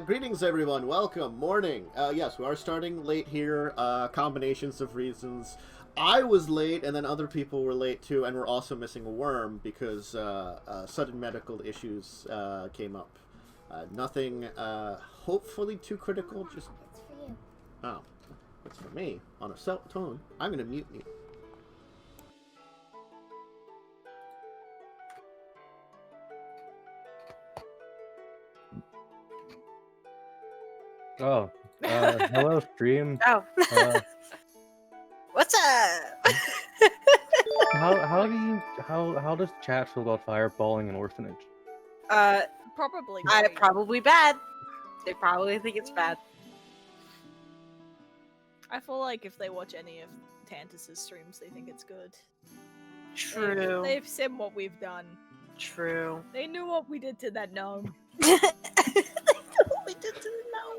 Greetings everyone, welcome, morning. Yes, we are starting late here, combinations of reasons. I was late, and then other people were late too, and we're also missing a worm because sudden medical issues came up. Nothing, hopefully too critical, just... It's for you. Oh, that's for me. On a tone, I'm gonna mute me. Oh, hello, stream. Oh. What's up? How does chat feel about fireballing an orphanage? Probably. Probably bad. They probably think it's bad. I feel like if they watch any of Tantus's streams, they think it's good. True. They've seen what we've done. True. They knew what we did to that gnome. We did to the gnome.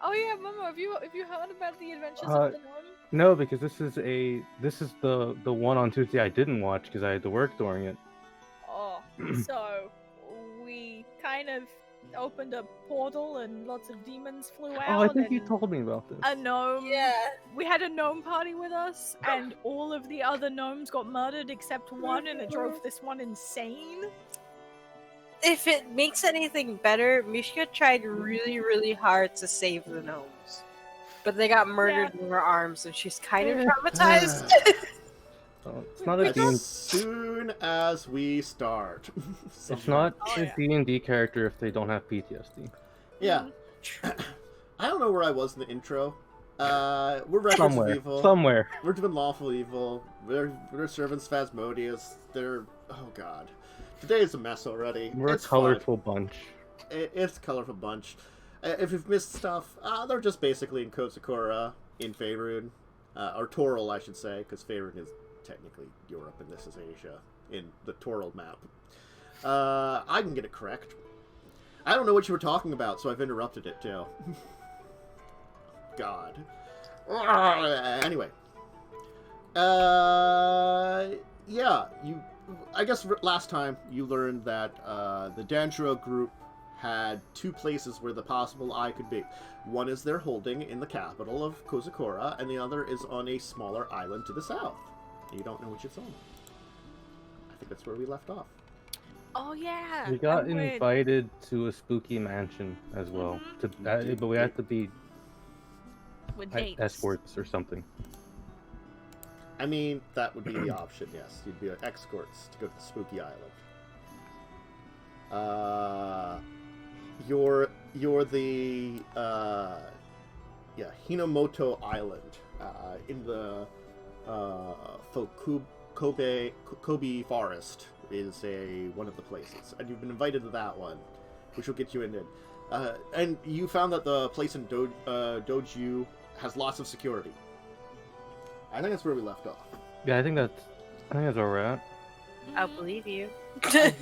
Oh yeah, Momo, have you heard about the adventures of the gnome? No, because this is the one on Tuesday I didn't watch because I had to work during it. Oh, so we kind of opened a portal and lots of demons flew out. Oh, I think you and told me about this. a gnome. Yeah. We had a gnome party with us, and all of the other gnomes got murdered except one, and it drove this one insane. If it makes anything better, Mishka tried really, really hard to save the gnomes. But they got murdered in her arms, and she's kind of traumatized. Oh, it's not a As D&D. soon as we start. It's not Oh, a yeah. D&D character if they don't have PTSD. Yeah. I don't know where I was in the intro. We're Records of Evil. Somewhere. We're doing Lawful Evil. We're serving Asmodeus. They're... Oh god. Today is a mess already. We're It's a colorful bunch. It's a colorful bunch. If you've missed stuff, they're just basically in Kozakura, in Faerun. Or Toril, I should say, because Faerun is technically Europe and this is Asia, in the Toril map. I can get it correct. I don't know what you were talking about, so I've interrupted it, too. God. Anyway. Yeah, I guess last time you learned that the Danjuro group had two places where the possible eye could be. One is they're holding in the capital of Kozakura, and the other is on a smaller island to the south. You don't know which it's on. I think that's where we left off. Oh yeah. We got and we're- invited to a spooky mansion as well, but we had to be with dates. escorts or something. I mean, that would be the option, yes. You'd be escorts to go to the spooky island. You're the Hinomoto Island in the Kobe Forest is one of the places, and you've been invited to that one, which will get you in. And you found that the place in Doju has lots of security. I think that's where we left off. Yeah, I think that's where we're at. I'll believe you. I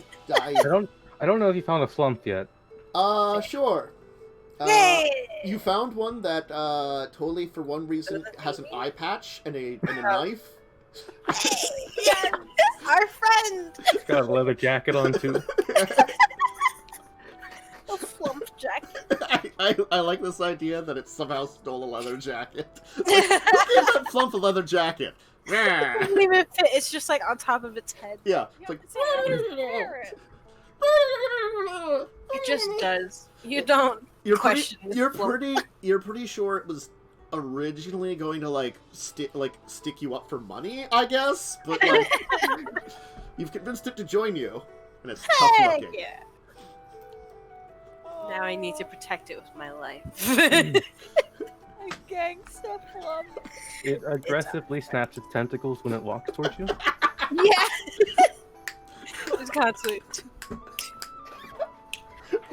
don't know if you found a flumph yet. Sure. Yay! You found one that totally, for one reason, has an eye patch and a knife. Yes! Our friend! It's got a leather jacket on too. A flump jacket. I like this idea that it somehow stole a leather jacket. Who gave that flump a leather jacket? It doesn't even fit. It's just like on top of its head. Yeah. You It's have like... to say how you wear it. It just does. You don't You're question this flump. You're pretty sure it was originally going to stick you up for money, I guess, but you've convinced it to join you, and it's tough Heck looking. yeah. Now I need to protect it with my life. A gangster flump. It aggressively snaps its tentacles when it walks towards you. Yeah! It's constantly...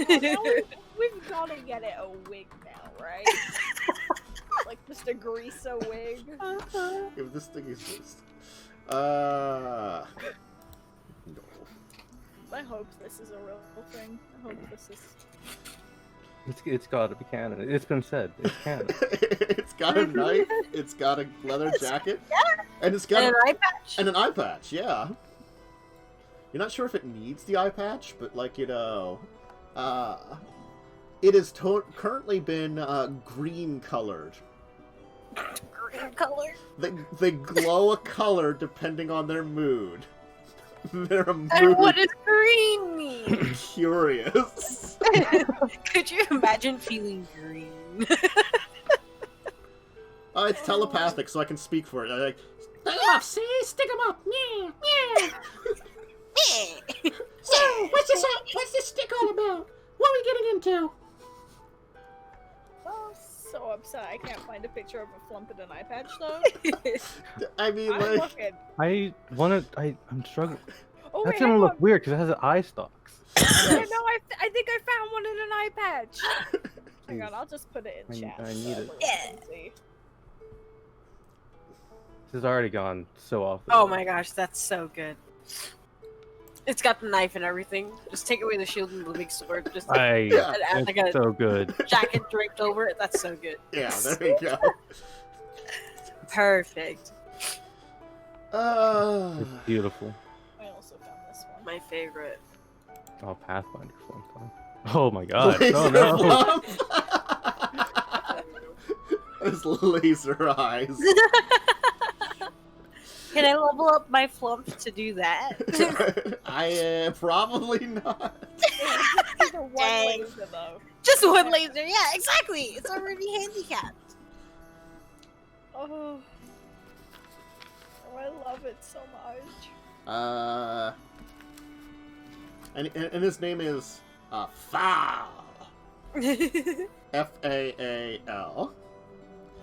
Now we've gotta get it a wig now, right? Like just a greaser wig. If this thing exists. No. I hope this is a real thing. I hope this is... It's got to be canon. It's been said. It's canon. It's got a knife, it's got a leather jacket, and it's got And an eye patch. and an eye patch, yeah. You're not sure if it needs the eye patch, but It has currently been green colored. Green color. They glow a color depending on their mood. They're a And mood what does green mean? curious. Could you imagine feeling green? It's telepathic, so I can speak for it. I'm like, stick 'em up, see? Stick 'em up. Yeah, yeah. So, what's this stick all about? What are we getting into? Oh, so upset I can't find a picture of a flump in an eye patch though. I mean, I'm like, looking. I'm struggling. Oh That's wait, gonna hang look on. weird because it has eye stalks. Yeah, no, I think I found one in an eye patch. Hang on, I'll just put it in chat. I need so it. everyone can see. This has already gone so off. the Oh rails. my gosh, that's so good. It's got the knife and everything. Just take away the shield and the big sword. Just Yeah. and add like It's a so good. jacket draped over it. That's so good. yeah, there you go. Perfect. It's beautiful. I also found this one. My favorite. Oh, Pathfinder flump. Oh my god. Laser Oh no. flump. His laser eyes. Can I level up my flump to do that? Probably not. The one Dang. laser though. Just one laser. Yeah, exactly. It's already handicapped. Oh, I love it so much. And his name is Faal. Faal.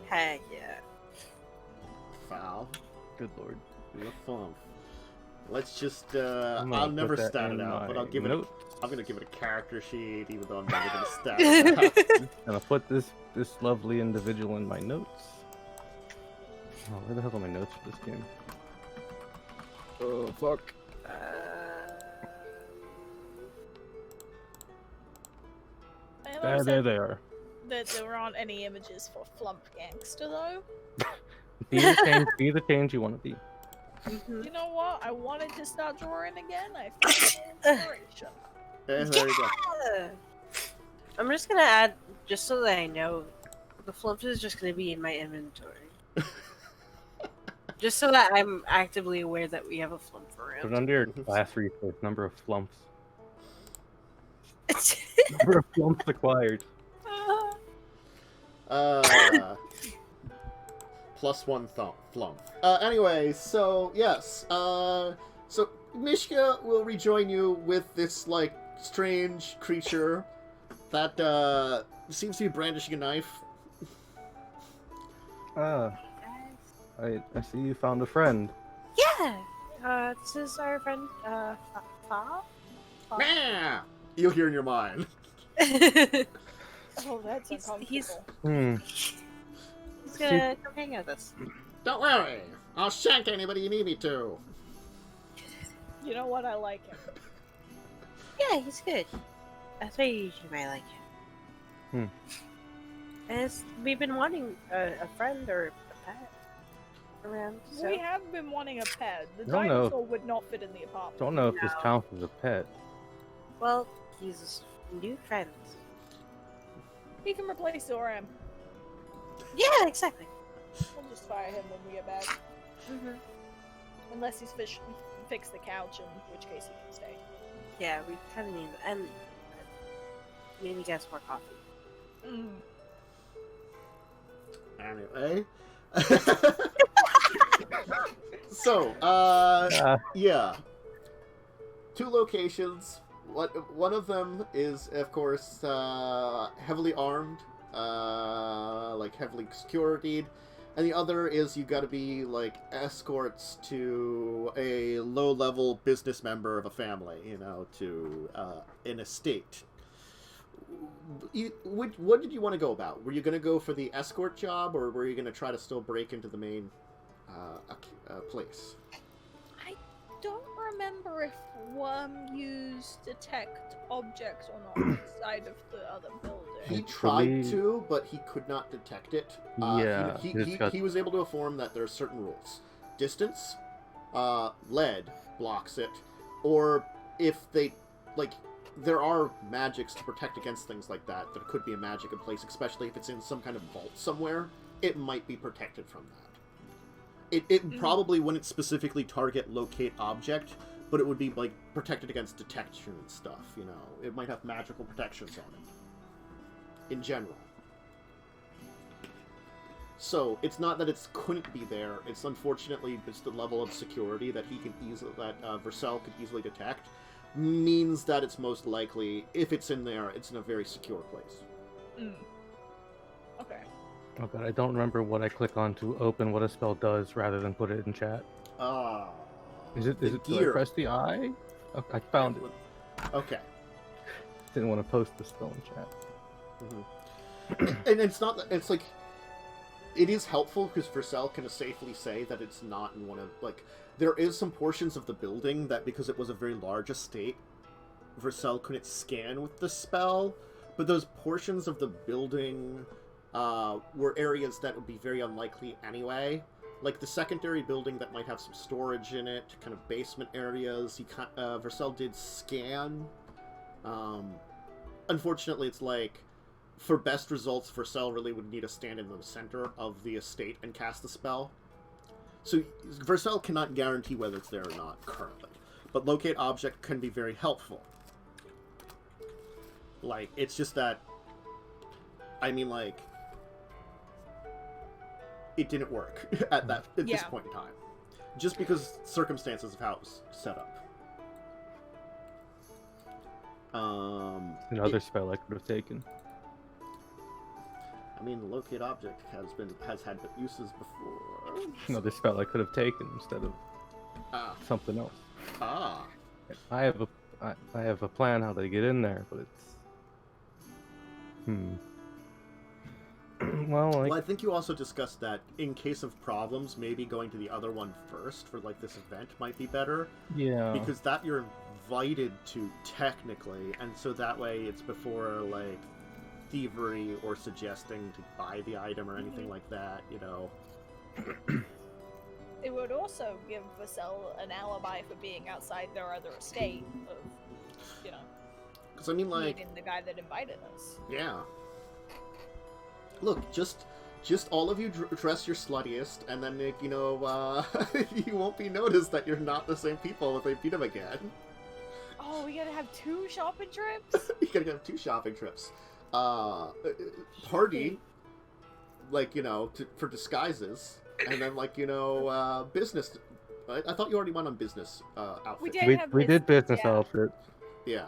Heck yeah. Faal. Good lord. The flump. Let's just. I'm gonna I'll put never that stat in it out, but my I'll give it. notes. I'm gonna give it a character sheet, even though I'm never gonna stat it out. And I'll put this lovely individual in my notes. Oh, where the hell are my notes for this game? Oh fuck. I There love that they are. there aren't any images for flump gangster though. Be the change you want to be. Mhm. You know what? I wanted to start drawing again. I found inspiration. There you go. Yeah. I'm just gonna add, just so that I know, the flump is just gonna be in my inventory. Just so that I'm actively aware that we have a flump Put it around. under your class resource, number of flumps. Number of flumps acquired. +1 flump. Anyway, so yes. So Mishka will rejoin you with this like strange creature that seems to be brandishing a knife. I see you found a friend. Yeah. This is our friend, Fa? Meh! You'll hear in your mind. Oh, that's He's- uncomfortable. He's gonna come hang out with us. Don't worry, I'll shank anybody you need me to. You know what? I like him. Yeah, he's good. I thought you might like him. We've been wanting a friend or a pet around. So. We have been wanting a pet. The I don't know. dinosaur would not fit in the apartment. Don't know if this No. counts as a pet. Well, he's a new friend. He can replace Zoram. Yeah, exactly. We'll just fire him when we get back. Mm-hmm. Unless he's fix the couch, in which case he can stay. Yeah, we kind of need, and maybe get some more coffee. Anyway. So, yeah. 2 locations. One of them is, of course, heavily armed, like heavily securityed, and the other is you got to be like escorts to a low-level business member of a family, you know, to an estate. What did you want to go about? Were you going to go for the escort job, or were you going to try to still break into the main place? I don't remember if Worm used detect objects or not inside of the other building. He I tried believe- to, but he could not detect it. Yeah, he it's got- was able to inform that there are certain rules. Distance, lead blocks it, or if they, like, there are magics to protect against things like that. There could be a magic in place, especially if it's in some kind of vault somewhere. It might be protected from that. It probably wouldn't specifically target locate object, but it would be, like, protected against detection and stuff, you know? It might have magical protections on it. In general. So, it's not that it couldn't be there, it's unfortunately just the level of security that he can easily, that Vercel could easily detect, means that it's most likely, if it's in there, it's in a very secure place. Okay. Oh god, I don't remember what I click on to open what a spell does rather than put it in chat. Is it do I press the I? Okay, I found it. Okay. Didn't want to post the spell in chat. And it's not, it's like, it is helpful because Vercel can safely say that it's not in one of, like, there is some portions of the building that, because it was a very large estate, Vercel couldn't scan with the spell, but those portions of the building were areas that would be very unlikely anyway. Like the secondary building that might have some storage in it, kind of basement areas, Vercel did scan. Unfortunately, it's like, for best results, Vercel really would need to stand in the center of the estate and cast the spell. So Vercel cannot guarantee whether it's there or not currently. But locate object can be very helpful. Like, it's just that, I mean, like, it didn't work at this point in time. Just because circumstances of how it was set up. Another spell I could have taken. I mean, the locate object has had uses before. Another spell I could have taken instead of something else. I have a plan how they get in there, but it's well, I think you also discussed that in case of problems, maybe going to the other one first for like this event might be better. Yeah. Because that you're invited to technically, and so that way it's before like thievery or suggesting to buy the item or anything like that, you know. It would also give Vercel an alibi for being outside their other estate of, you know, because I mean, like, meeting the guy that invited us. Yeah. Look, just all of you dress your sluttiest, and then, you know, you won't be noticed that you're not the same people if they beat him again. Oh, we gotta have 2 shopping trips? You gotta have 2 shopping trips. Party, like, you know, for disguises, and then, like, you know, business. I thought you already went on business outfit. We did business outfit. Yeah.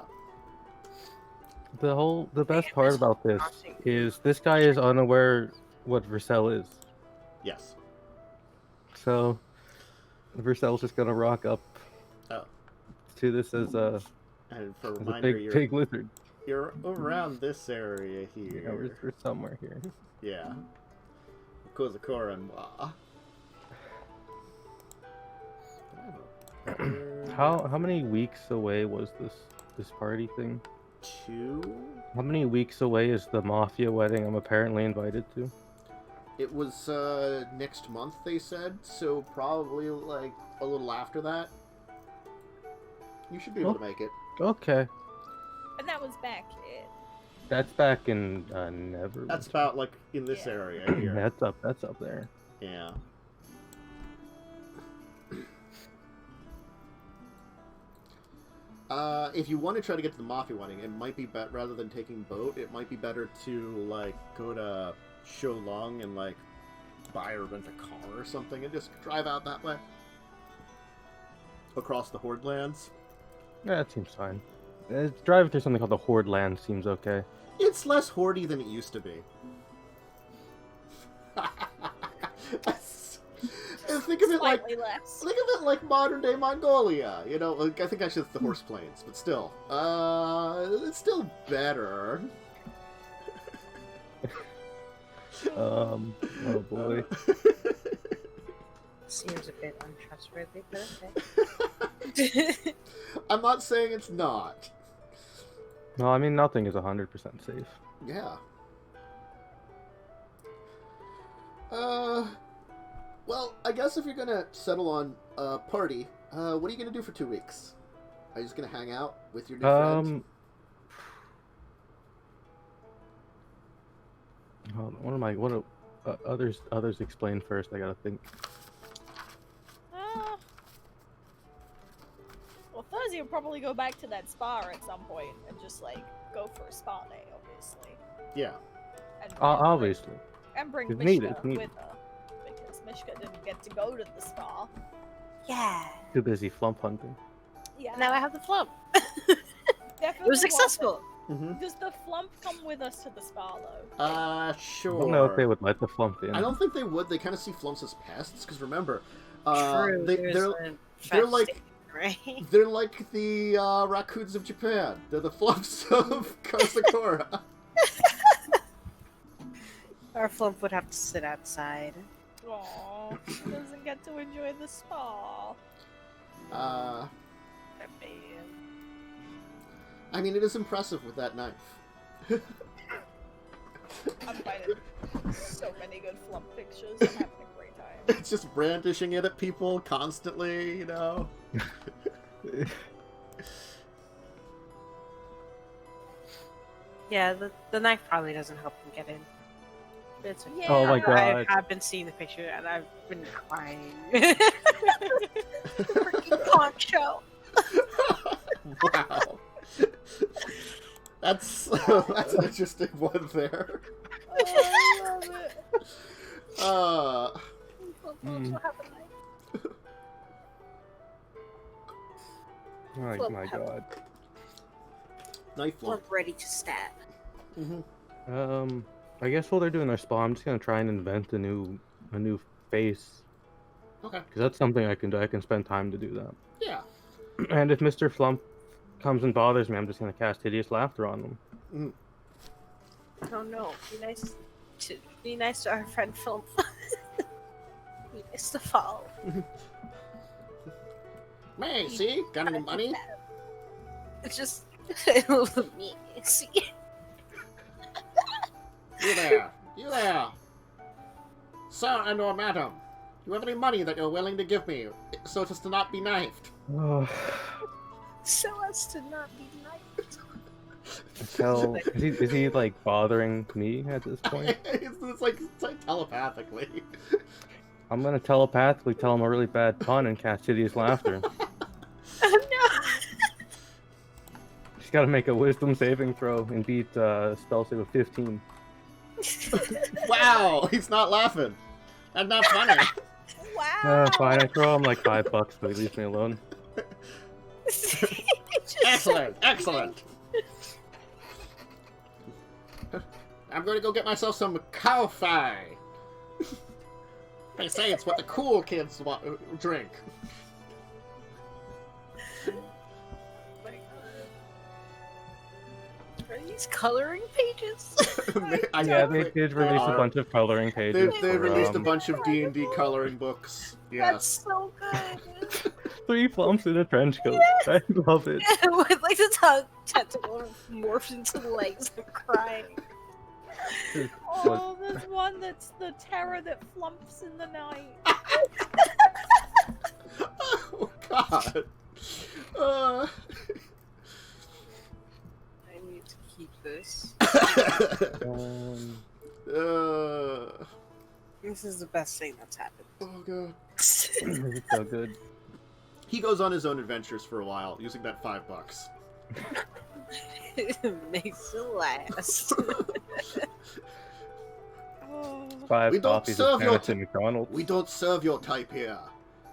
The best part about this is this guy is unaware what Vercel is. Yes. So Vercel's just gonna rock up to this as a big lizard. You're around this area here. Yeah, we're somewhere here. Yeah. Kozakora and Wa. How many weeks away was this party thing? 2? How many weeks away is the Mafia wedding I'm apparently invited to? It was next month, they said, so probably like a little after that. You should be able to make it. Okay. And that was back That's back in Never. That's about like in this area here. That's up there. Yeah. If you want to try to get to the Mafia wedding, it might be better, rather than taking boat, it might be better to, like, go to Sholong and, like, buy or rent a car or something and just drive out that way. Across the Horde lands. Yeah, that seems fine. Driving through something called the Horde land seems okay. It's less horde than it used to be. Think of it like modern day Mongolia. You know, like, I think actually it's the horse plains, but still, it's still better. Oh boy. Seems a bit untrustworthy, but okay. I'm not saying it's not. No, I mean nothing is 100% safe. Yeah. Well, I guess if you're gonna settle on a party, what are you gonna do for 2 weeks? Are you just gonna hang out with your new friend? What do others explain first? I gotta think. Well, Therzee will probably go back to that spa at some point and just like go for a spa day, obviously. Yeah. And Obviously. and bring It's Mishka needed, it's needed. with her because Mishka didn't get to go to the spa. Yeah. Too busy flumph hunting. Yeah. Now I have the flump. Definitely It was successful. Mm-hmm. Does the flumph come with us to the spa though? Sure. I don't know if they would let the flump in. I don't think they would. They kind of see flumps as pests, because remember, True. they're like right? they're like the raccoons of Japan. They're the flumps of Kosakura. Our flump would have to sit outside. Aww, he doesn't get to enjoy the spa. I mean, it is impressive with that knife. I'm finding so many good flump pictures. I'm having a great time. It's just brandishing it at people constantly, you know? Yeah, the knife probably doesn't help him get in. It's okay. Yeah. Oh my god. I have been seeing the picture and I've been crying. Freaking conch show. Wow. That's an interesting one there. Oh, I love it. Mm. Oh my god. Knife flump. Flump ready to stab. Mm-hmm. I guess while they're doing their spa, I'm just gonna try and invent a new face. Okay. Because that's something I can do. I can spend time to do that. Yeah. And if Mr. Flump comes and bothers me, I'm just gonna cast Hideous Laughter on them. Mm. Oh no! Be nice to our friend Flump. Be nice to follow. May, see? Got any money? It's just me. See. You there. You there. Sir and or madam, do you have any money that you're willing to give me, so as to not be knifed? So as to not be knifed. So, is he like bothering me at this point? it's like telepathically. I'm gonna telepathically tell him a really bad pun and cast Hideous Laughter. Oh no! She's gotta make a wisdom saving throw and beat spell save of 15. Wow, he's not laughing. That's not funny. Wow. Fine, I throw him like $5, but he leaves me alone. Excellent, excellent. I'm going to go get myself some cow-fi. They say it's what the cool kids drink. Are these coloring pages? Yeah, they did release a bunch of coloring pages. They for, released a bunch of D&D coloring books. That's Yes. so good. 3 flumps in a trench coat. I love it. With like the tongue tentacle morphs into legs and crying. Oh, there's one that's the terror that flumps in the night. Oh, God. I need to keep this. This is the best thing that's happened. Oh, God. It's so good. He goes on his own adventures for a while, using that $5. It makes it last. Oh. 5 We don't copies serve of your Tennessee McDonald's. We don't serve your type here.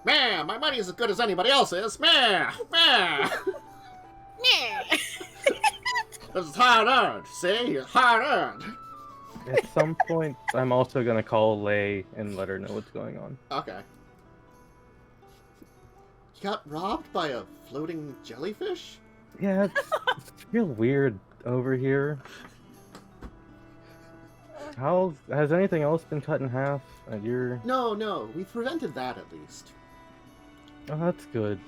Man, my money is as good as anybody else's. Man, man. This is hard earned. See, it's hard earned. At some point, I'm also gonna call Lay and let her know what's going on. Okay. You got robbed by a floating jellyfish? Yeah, it's real weird over here. How has anything else been cut in half? No, we've prevented that at least. Oh, that's good.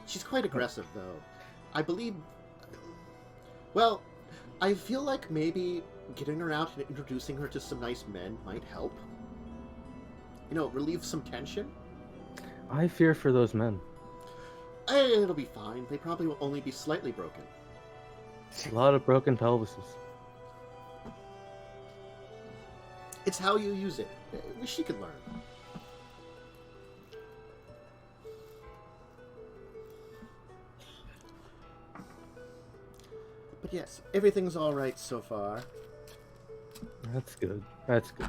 She's quite aggressive, though. I believe... Well, I feel like maybe getting her out and introducing her to some nice men might help. You know, relieve some tension. I fear for those men. It'll be fine. They probably will only be slightly broken. A lot of broken pelvises. It's how you use it. She could learn. But yes, everything's all right so far. That's good. That's good.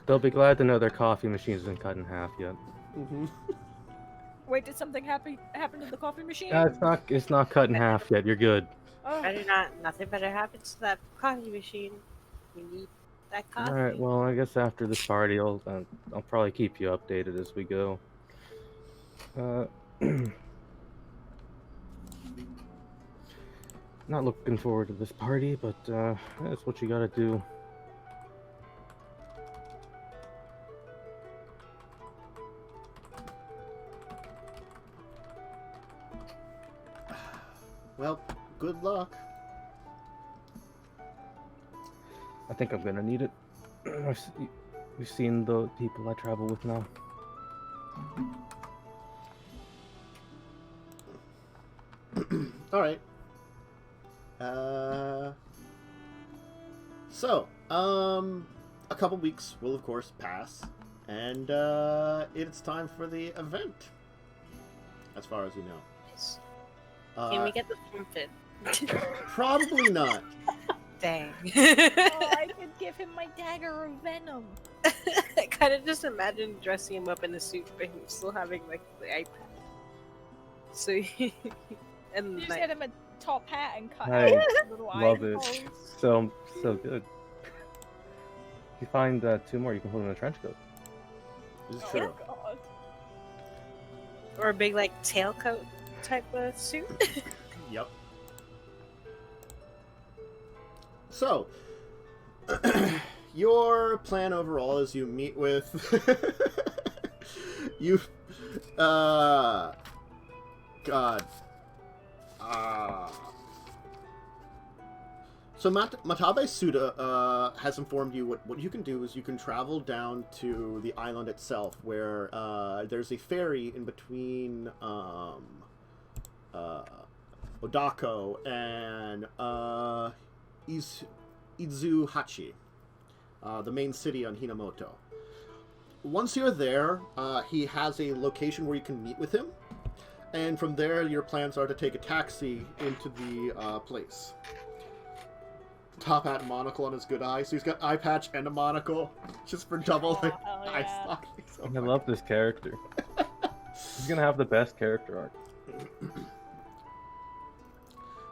They'll be glad to know their coffee machine isn't cut in half yet. Mm-hmm. Wait, did something happen to the coffee machine? It's not cut in half yet. You're good. Oh. Nothing better happens to that coffee machine. We need that coffee. All right. Well, I guess after this party, I'll probably keep you updated as we go. Not looking forward to this party, but that's what you gotta do. Well, good luck. I think I'm gonna need it. You've seen the people I travel with now. All right. So, a couple weeks will of course pass, and it's time for the event. As far as you know. Yes. Can we get the flumph? Probably not. Dang. Oh, I could give him my dagger of venom. I kind of just imagine dressing him up in a suit, but him still having like the iPad. So, and You just like, get him a top hat and cut I out little love iron it. holes. So good. If you find 2 more, you can put them in a trench coat. This is Oh, true. God. or a big like tailcoat type of suit. Yep. So, your plan overall is you meet with you. God. So Matabe Suda has informed you what you can do is you can travel down to the island itself, where there's a ferry in between Odako and Izuhachi, the main city on Hinomoto. Once you're there, he has a location where you can meet with him, and from there your plans are to take a taxi into the place. Top hat and monocle on his good eye, so he's got eye patch and a monocle, just for double Oh, hell eye yeah. stock. So I love this character. He's gonna have the best character arc.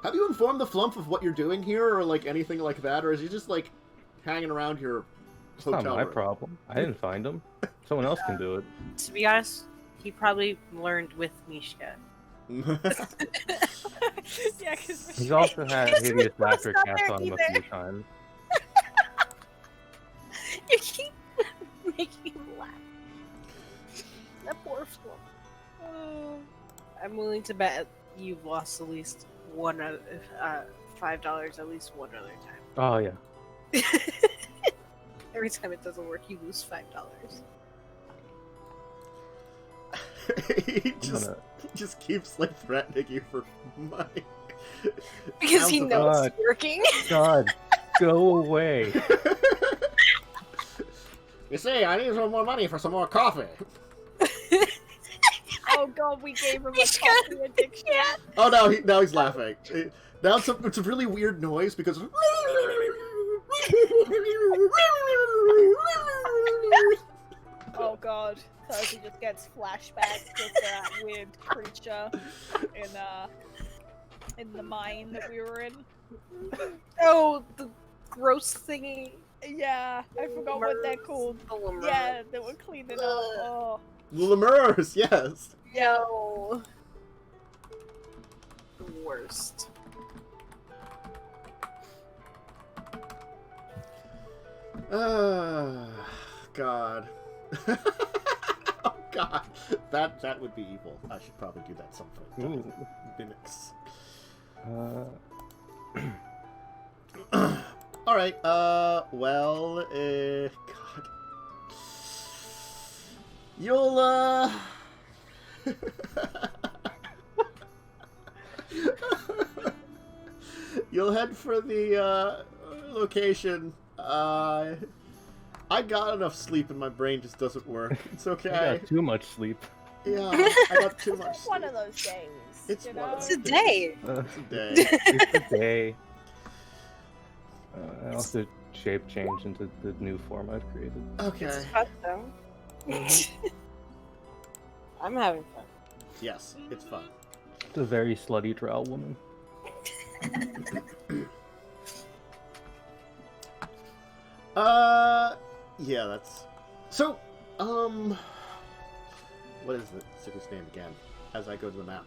Have you informed the flumph of what you're doing here, or like anything like that, or is he just like hanging around your It's hotel not my room? problem. I didn't find him. Someone else can do it. To be honest, he probably learned with Mishka. Yeah, because He's also had Because we hideous crossed laughter out cast there on him a either. few times. You keep making him laugh. That poor flumph. I'm willing to bet you've lost at least one other, $5 at least one other time. Oh yeah. Every time it doesn't work, you lose $5. He I'm just gonna- just keeps like threatening you for money. Because he Sounds knows God. it's working. God, go away. You see, I need some more money for some more coffee. oh god, we gave him a Mishka. coffee addiction. Yeah. Oh no, now he's laughing. Now it's a really weird noise because. Oh god, Therzee just gets flashbacks of that weird creature in the mine that we were in. Oh, the gross thingy. Yeah, I forgot what they're called. The lemur. Yeah, they were cleaning up. Oh, The lemurs, yes. Yo. The worst. God. Oh God, that would be evil. I should probably do that sometime. Ooh. Minutes. All right. Well, God. You'll you'll head for the location. I got enough sleep and my brain just doesn't work. It's I okay. got too much sleep. Yeah, I got too much It's one sleep. of those days. It's you one of know? those It's a day. It's a day. It's a day. I also shape change into the new form I've created. Okay. It's fun though. I'm having fun. Yes, it's fun. It's a very slutty drow woman. Yeah, that's... So, what is the city's name again, as I go to the map?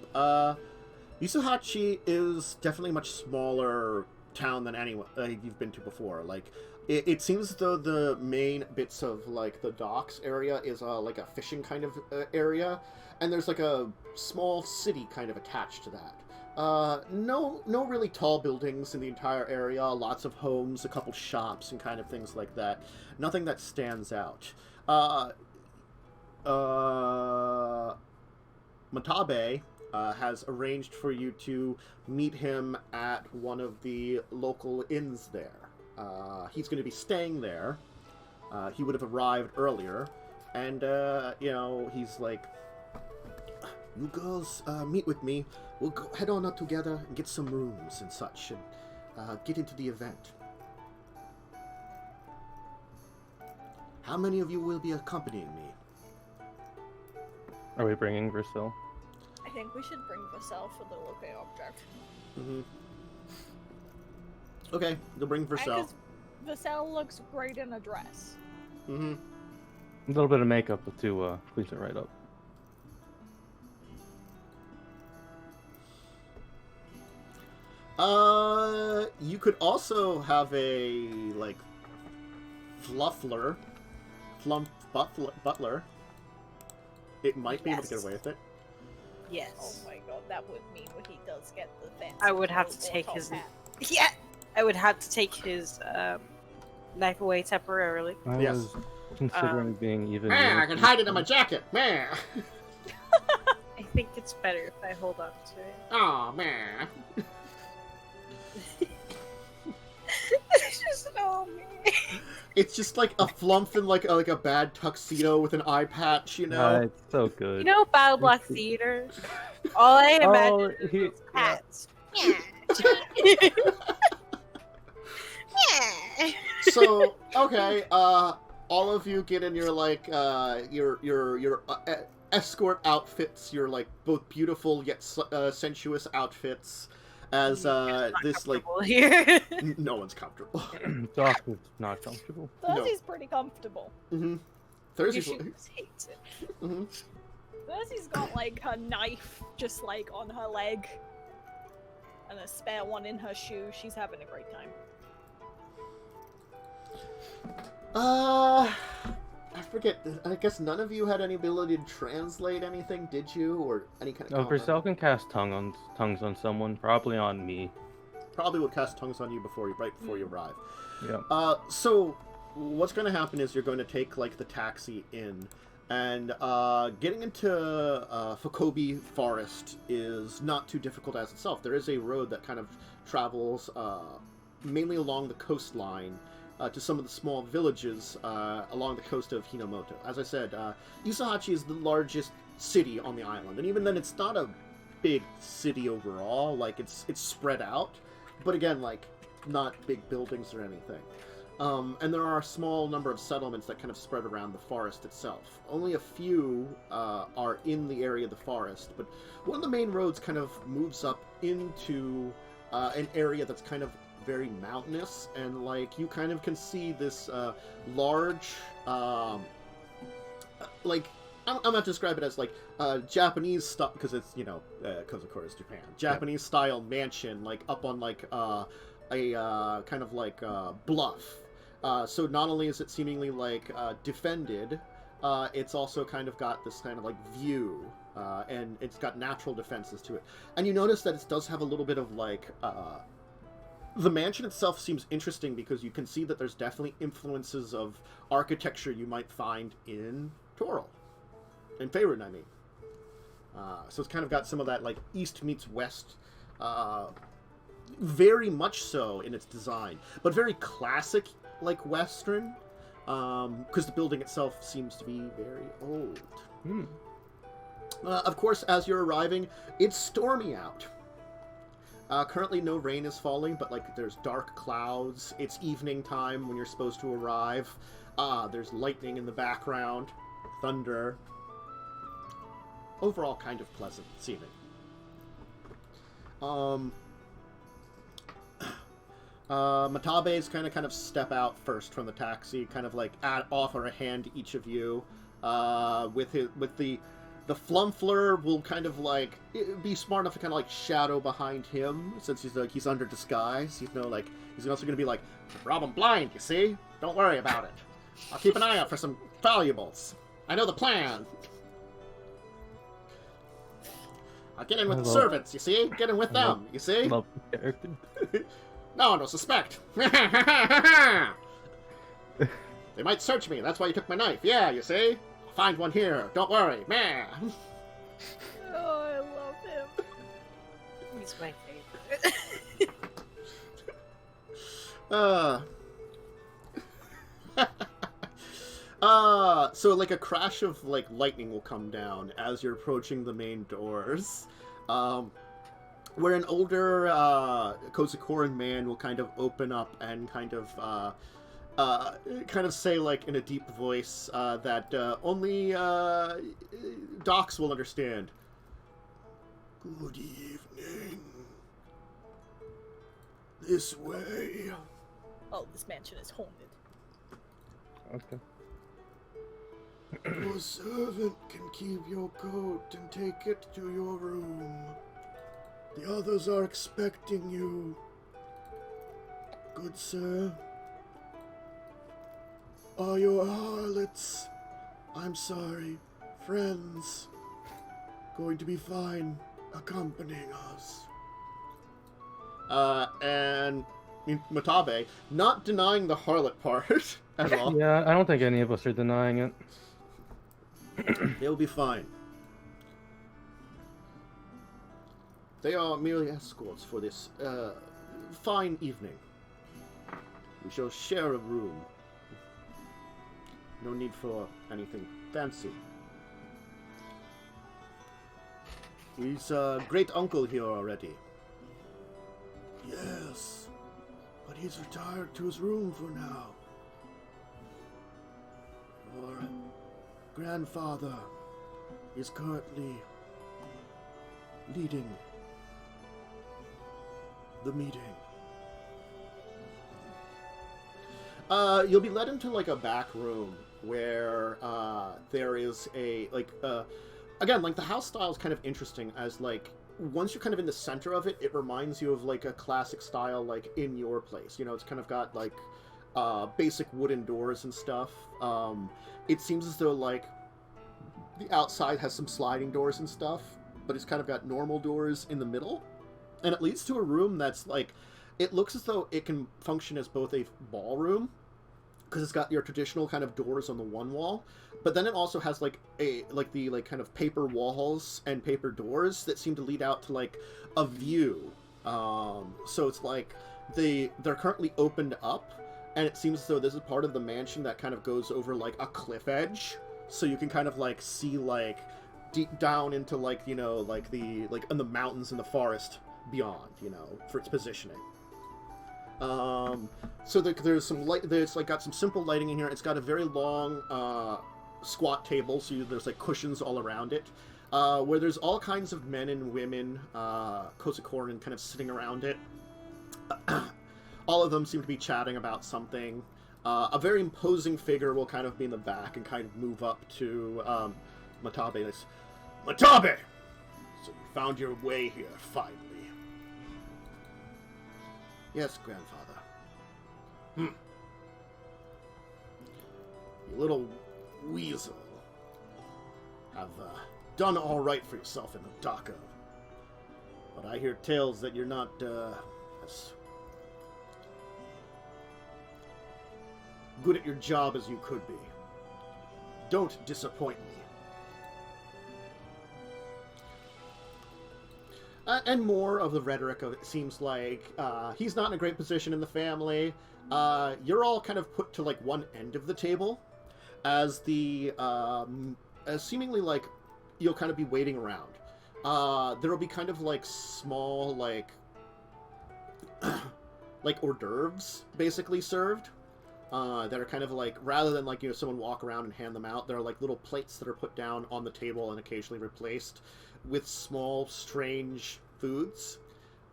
Yusuhachi is definitely a much smaller town than anyone you've been to before. Like, it seems as though the main bits of, like, the docks area is, like, a fishing kind of area, and there's, like, a small city kind of attached to that. No really tall buildings in the entire area, lots of homes, a couple shops, and kind of things like that. Nothing that stands out. Matabe has arranged for you to meet him at one of the local inns there. He's going to be staying there. He would have arrived earlier, and, you know, he's like, you girls, meet with me. We'll go head on up together and get some rooms and such, and get into the event. How many of you will be accompanying me? Are we bringing Versil? I think we should bring Vassell for the locate object. Mm-hmm. Okay, they'll bring Versil. Vassell looks great in a dress. Mm-hmm. A little bit of makeup to clean it right up. You could also have a, like, flumph butler. It might be able to get Yes. away with it. Oh Yes. my god, that would mean when he does get the fancy I would have to purple take top his- hat. Yeah. I would have to take his knife away temporarily. I Yes. was considering being even. Man, more I can hide it in my jacket. Man. I think it's better if I hold on to it. Oh man. It's just oh man. It's just like a flumph in like a bad tuxedo with an eye patch, you know. It's so good. You know Battle Block Theater? All I imagine is he- those hats. Yeah. Yeah. So okay, all of you get in your like your escort outfits, your like both beautiful yet sensuous outfits, as this like here. no one's comfortable. Doc is not comfortable. Therzie's pretty comfortable. Mm-hmm. You Therzee. should hate it. Mm-hmm. Therzie's got like her knife just like on her leg. And a spare one in her shoe. She's having a great time. I forget. I guess none of you had any ability to translate anything, did you, or any kind of? Oh, Versil can cast tongues on someone, probably on me. Probably would cast tongues on you right before you arrive. Yeah. So what's going to happen is you're going to take like the taxi in, and getting into Fukobi Forest is not too difficult as itself. There is a road that kind of travels mainly along the coastline to some of the small villages along the coast of Hinomoto. As I said, Yusuhachi is the largest city on the island, and even then it's not a big city overall. Like, it's spread out, but again, like, not big buildings or anything. And there are a small number of settlements that kind of spread around the forest itself. Only a few are in the area of the forest, but one of the main roads kind of moves up into an area that's kind of very mountainous, and like you kind of can see this large, like I'm not describe it as like Japanese stuff because it's because of course Japan. Japanese style mansion like up on like a kind of like bluff. So not only is it seemingly like defended, it's also kind of got this kind of like view, and it's got natural defenses to it. And you notice that it does have a little bit of like the mansion itself seems interesting because you can see that there's definitely influences of architecture you might find in Toril. In Faerun, I mean. So it's kind of got some of that, like, East meets West, very much so in its design, but very classic, like, Western, because the building itself seems to be very old. Hmm. Of course, as you're arriving, it's stormy out. Currently, no rain is falling, but like there's dark clouds. It's evening time when you're supposed to arrive. There's lightning in the background, thunder. Overall, kind of pleasant seeming. Matabe's kind of step out first from the taxi, kind of like offer a hand to each of you. With the flumphler will kind of like be smart enough to kind of like shadow behind him, since he's under disguise. He's also gonna be like, Rob, I'm blind, you see? Don't worry about it. I'll keep an eye out for some valuables. I know the plan. I'll get in with the servants, you see? Get in with them, you see? Love the character. No one will suspect. They might search me, that's why you took my knife. Yeah, you see? I'll find one here. Don't worry. Man. Oh, I love him. He's my favorite. So like a crash of like lightning will come down as you're approaching the main doors. Where an older Kozakoran man will kind of open up and kind of say like in a deep voice that only docs will understand. Good evening. This way. Oh, this mansion is haunted. Okay. Your servant can keep your coat and take it to your room. The others are expecting you. Good sir. Are your harlots, I'm sorry, friends, going to be fine accompanying us? And Matabe, not denying the harlot part at all. Yeah, I don't think any of us are denying it. They'll be fine. They are merely escorts for this fine evening. We shall share a room. No need for anything fancy. Is great uncle here already? Yes, but he's retired to his room for now. Your grandfather is currently leading the meeting. You'll be led into like a back room where there is a again, like the house style is kind of interesting, as like once you're kind of in the center of it, it reminds you of like a classic style like in your place. You know, it's kind of got like basic wooden doors and stuff. It seems as though like the outside has some sliding doors and stuff, but it's kind of got normal doors in the middle. And it leads to a room that's like, it looks as though it can function as both a ballroom, because it's got your traditional kind of doors on the one wall, but then it also has like the kind of paper walls and paper doors that seem to lead out to like a view. So it's like they're currently opened up, and it seems as though this is part of the mansion that kind of goes over like a cliff edge, so you can kind of like see like deep down into like, you know, like the in the mountains and the forest beyond, you know, for its positioning. So there's some light. There's like got some simple lighting in here. It's got a very long squat table, so there's like cushions all around it, where there's all kinds of men and women, Kozakoran, kind of sitting around it. All of them seem to be chatting about something. A very imposing figure will kind of be in the back and kind of move up to Matabe. Matabe! So you found your way here, finally. Yes, grandfather. You little weasel. Have done all right for yourself in Odaka. But I hear tales that you're not as good at your job as you could be. Don't disappoint me. and more of the rhetoric of it seems like he's not in a great position in the family. You're all kind of put to like one end of the table, as as seemingly like you'll kind of be waiting around. There will be kind of like small like like hors d'oeuvres basically served. That are kind of like, rather than like, someone walk around and hand them out, there are like little plates that are put down on the table and occasionally replaced with small, strange foods.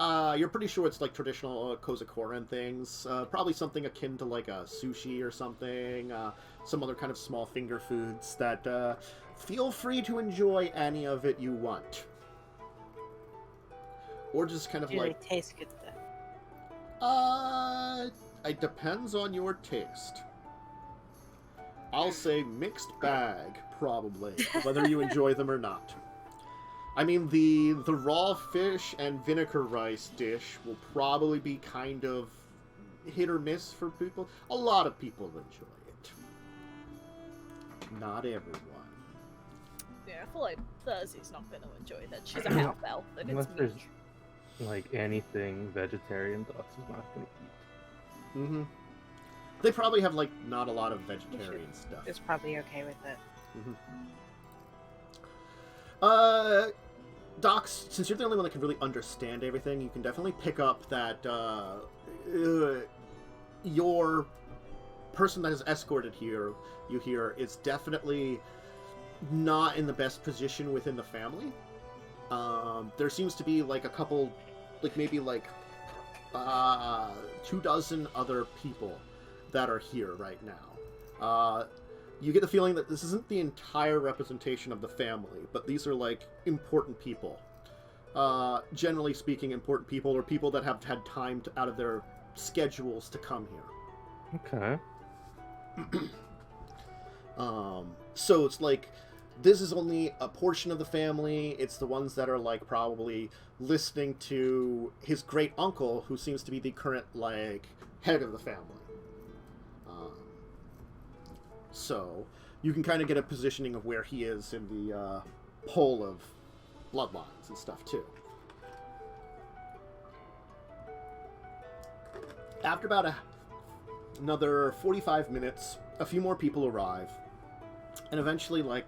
You're pretty sure it's like traditional Kozakoran things. Probably something akin to like a sushi or something. Some other kind of small finger foods that feel free to enjoy any of it you want. Or just kind of Do like... they taste good though? It depends on your taste. I'll say mixed bag, probably, whether you enjoy them or not. I mean, the raw fish and vinegar rice dish will probably be kind of hit or miss for people. A lot of people enjoy it. Not everyone. Yeah, I feel like Therzee's not going to enjoy that. She's a half elf, and Unless it's there's meat. like anything vegetarian, Dux is not going to eat. Mm-hmm. They probably have, like, not a lot of vegetarian stuff. It's probably okay with it. Mm-hmm. Docs, since you're the only one that can really understand everything, you can definitely pick up that, your person that is escorted here, is definitely not in the best position within the family. There seems to be, like, a couple, like, maybe, like, 24 other people that are here right now. You get the feeling that this isn't the entire representation of the family, but these are, like, important people. Generally speaking, important people, or people that have had time out of their schedules to come here. Okay. So it's like, this is only a portion of the family. It's the ones that are, like, probably listening to his great uncle, who seems to be the current, like, head of the family. So you can kind of get a positioning of where he is in the poll of bloodlines and stuff, too. After about another 45 minutes, a few more people arrive. And eventually, like,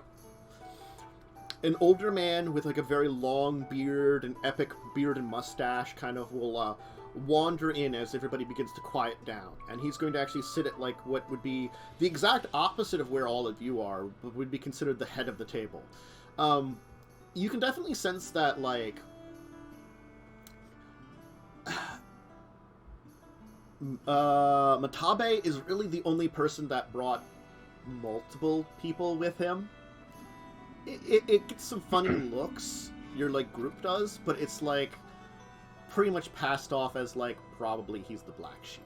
an older man with, like, a very long beard, an epic beard and mustache kind of will wander in as everybody begins to quiet down. And he's going to actually sit at, like, what would be the exact opposite of where all of you are, but would be considered the head of the table. You can definitely sense that, like, Matabe is really the only person that brought multiple people with him. It gets some funny looks, your, like, group does, but it's, like, pretty much passed off as, like, probably he's the black sheep.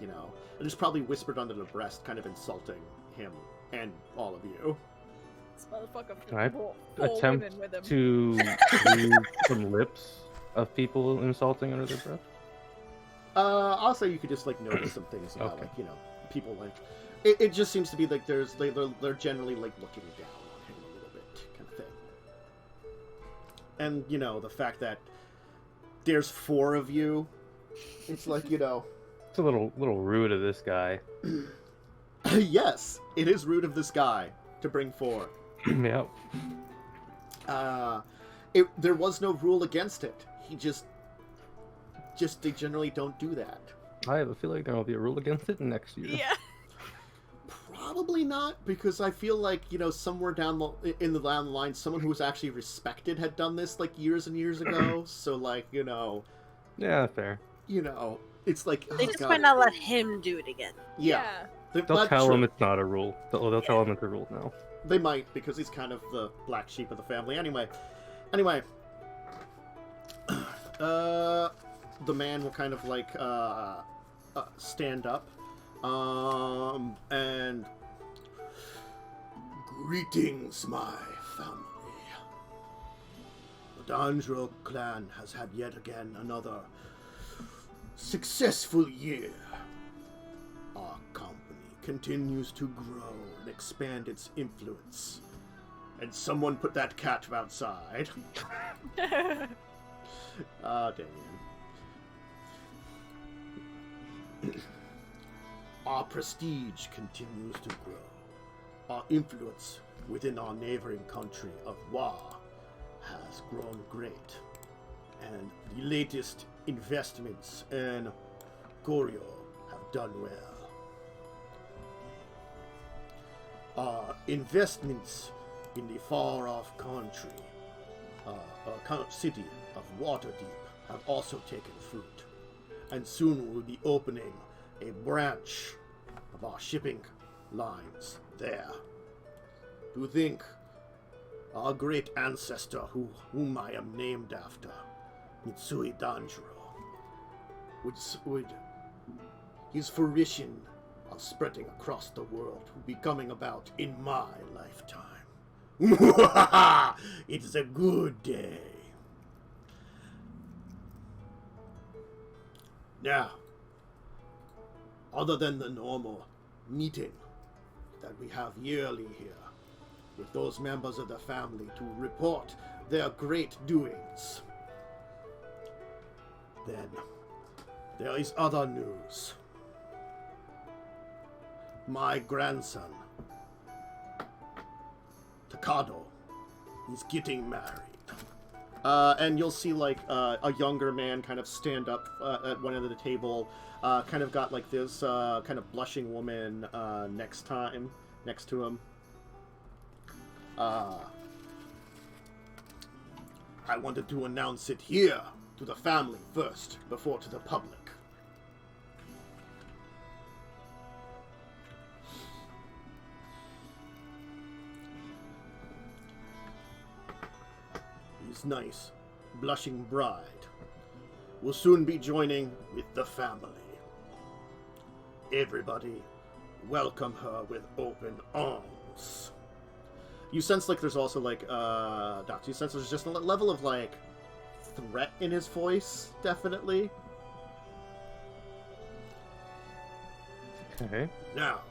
You know? And it's probably whispered under the breast, kind of insulting him and all of you. This motherfucker Can I four attempt women with him. to read some lips of people insulting under their breath? I'll say you could just, like, notice some things about, Okay. like, you know, people, like... It just seems to be, like, they're generally, like, looking down on him a little bit, kind of thing. And, you know, the fact that there's 4 of you, it's like, you know... It's a little rude of this guy. Yes, it is rude of this guy to bring 4. Yep. There was no rule against it. He just they generally don't do that. I have a feeling there will be a rule against it next year. Yeah. Probably not, because I feel like, you know, somewhere down the line, someone who was actually respected had done this, like, years and years ago. So, like, you know... Yeah, fair. You know, it's like... They just might not let him do it again. Yeah. They'll tell him it's not a rule. They'll tell him it's a rule now. They might, because he's kind of the black sheep of the family. Anyway. The man will kind of, like, stand up. And... Greetings, my family. The Danjuro clan has had yet again another successful year. Our company continues to grow and expand its influence. And someone put that cat outside. Ah, Damien. Our prestige continues to grow. Our influence within our neighboring country of Wa has grown great. And the latest investments in Goryeo have done well. Our investments in the far-off country, city of Waterdeep have also taken fruit, and soon we'll be opening a branch of our shipping lines there. To think our great ancestor, whom I am named after, Mitsui Danjuro, would his fruition of spreading across the world will be coming about in my lifetime. It's a good day. Now, other than the normal meeting that we have yearly here, with those members of the family to report their great doings, then there is other news. My grandson, Takado, is getting married. And you'll see, like, a younger man kind of stand up at one end of the table, kind of got, like, this kind of blushing woman next to him. I wanted to announce it here to the family first, before to the public. His nice, blushing bride will soon be joining with the family. Everybody, welcome her with open arms. You sense, like, there's also, like, Doc, you sense there's just a level of, like, threat in his voice, definitely. Okay. Now,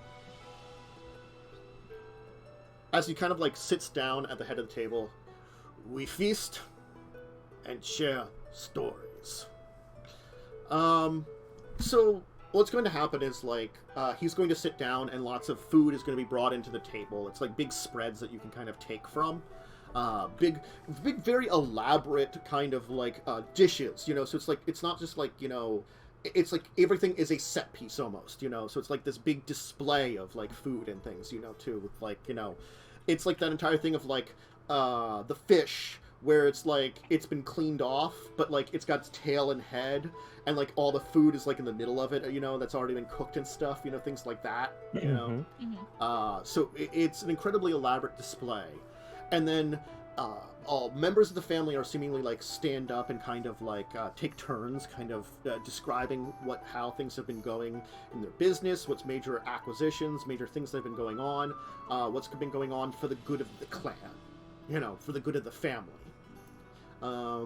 as he kind of, like, sits down at the head of the table, we feast and share stories. So what's going to happen is, like, he's going to sit down and lots of food is going to be brought into the table. It's like big spreads that you can kind of take from. Big, very elaborate kind of, like, dishes, you know, so it's like, it's not just like, you know, it's like everything is a set piece almost, you know, so it's like this big display of, like, food and things, you know, too, with, like, you know, it's like that entire thing of, like, the fish, where it's like it's been cleaned off, but like it's got its tail and head, and like all the food is like in the middle of it, you know, that's already been cooked and stuff, you know, things like that, you know. So it's an incredibly elaborate display, and then all members of the family are seemingly like stand up and kind of like take turns, kind of describing how things have been going in their business, what's major acquisitions, major things that have been going on, what's been going on for the good of the clan. You know, for the good of the family. At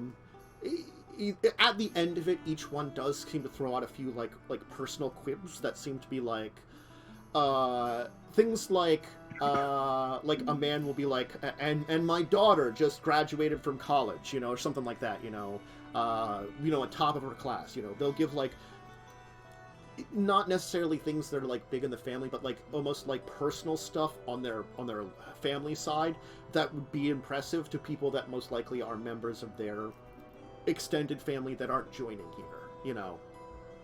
the end of it, each one does seem to throw out a few, like personal quibs that seem to be, like, things like a man will be like, and my daughter just graduated from college, you know, or something like that, you know, on top of her class, you know. They'll give, like, not necessarily things that are, like, big in the family, but, like, almost, like, personal stuff on their family side that would be impressive to people that most likely are members of their extended family that aren't joining here, you know.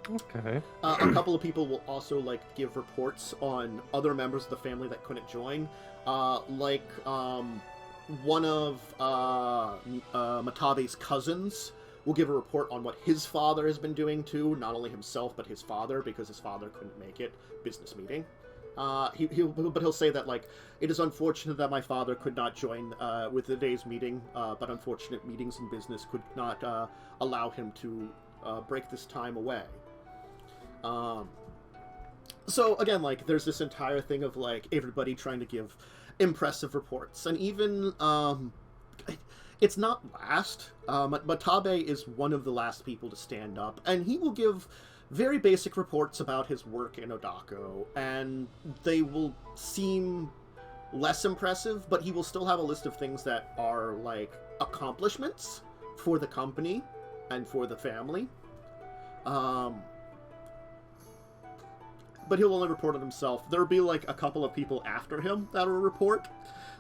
Okay. A couple of people will also, like, give reports on other members of the family that couldn't join. One of Matabe's cousins will give a report on what his father has been doing too, not only himself but his father, because his father couldn't make it, business meeting. He'll say that, like, it is unfortunate that my father could not join with the day's meeting, but unfortunate meetings in business could not allow him to break this time away. So again, like, there's this entire thing of, like, everybody trying to give impressive reports, and even it's not last. Matabe is one of the last people to stand up, and he will give very basic reports about his work in Odako, and they will seem less impressive, but he will still have a list of things that are, like, accomplishments, for the company and for the family. But he'll only report on himself. There'll be like a couple of people after him that'll report.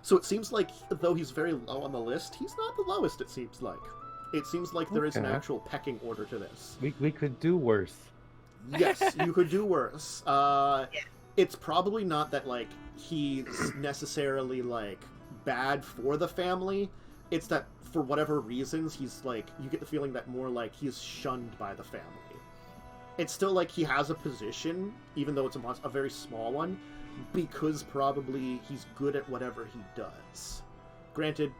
So it seems like, though he's very low on the list, he's not the lowest, it seems like. It seems like there is an actual pecking order to this. We could do worse. Yes, you could do worse. It's probably not that, like, he's necessarily, like, bad for the family. It's that, for whatever reasons, he's, like, you get the feeling that more, like, he's shunned by the family. It's still like he has a position, even though it's a very small one, because probably he's good at whatever he does. Granted,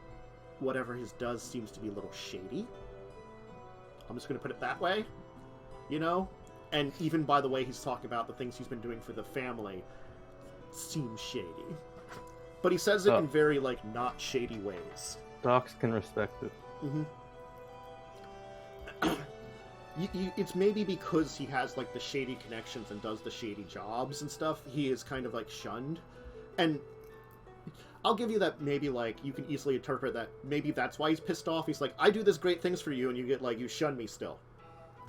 whatever he does seems to be a little shady. I'm just going to put it that way, you know? And even by the way he's talking about the things he's been doing for the family seems shady. But he says it in very, like, not shady ways. Docs can respect it. Mm-hmm. It's maybe because he has, like, the shady connections and does the shady jobs and stuff, he is kind of, like, shunned. And I'll give you that maybe, like, you can easily interpret that maybe that's why he's pissed off. He's like, I do this great things for you, and you get, like, you shun me still.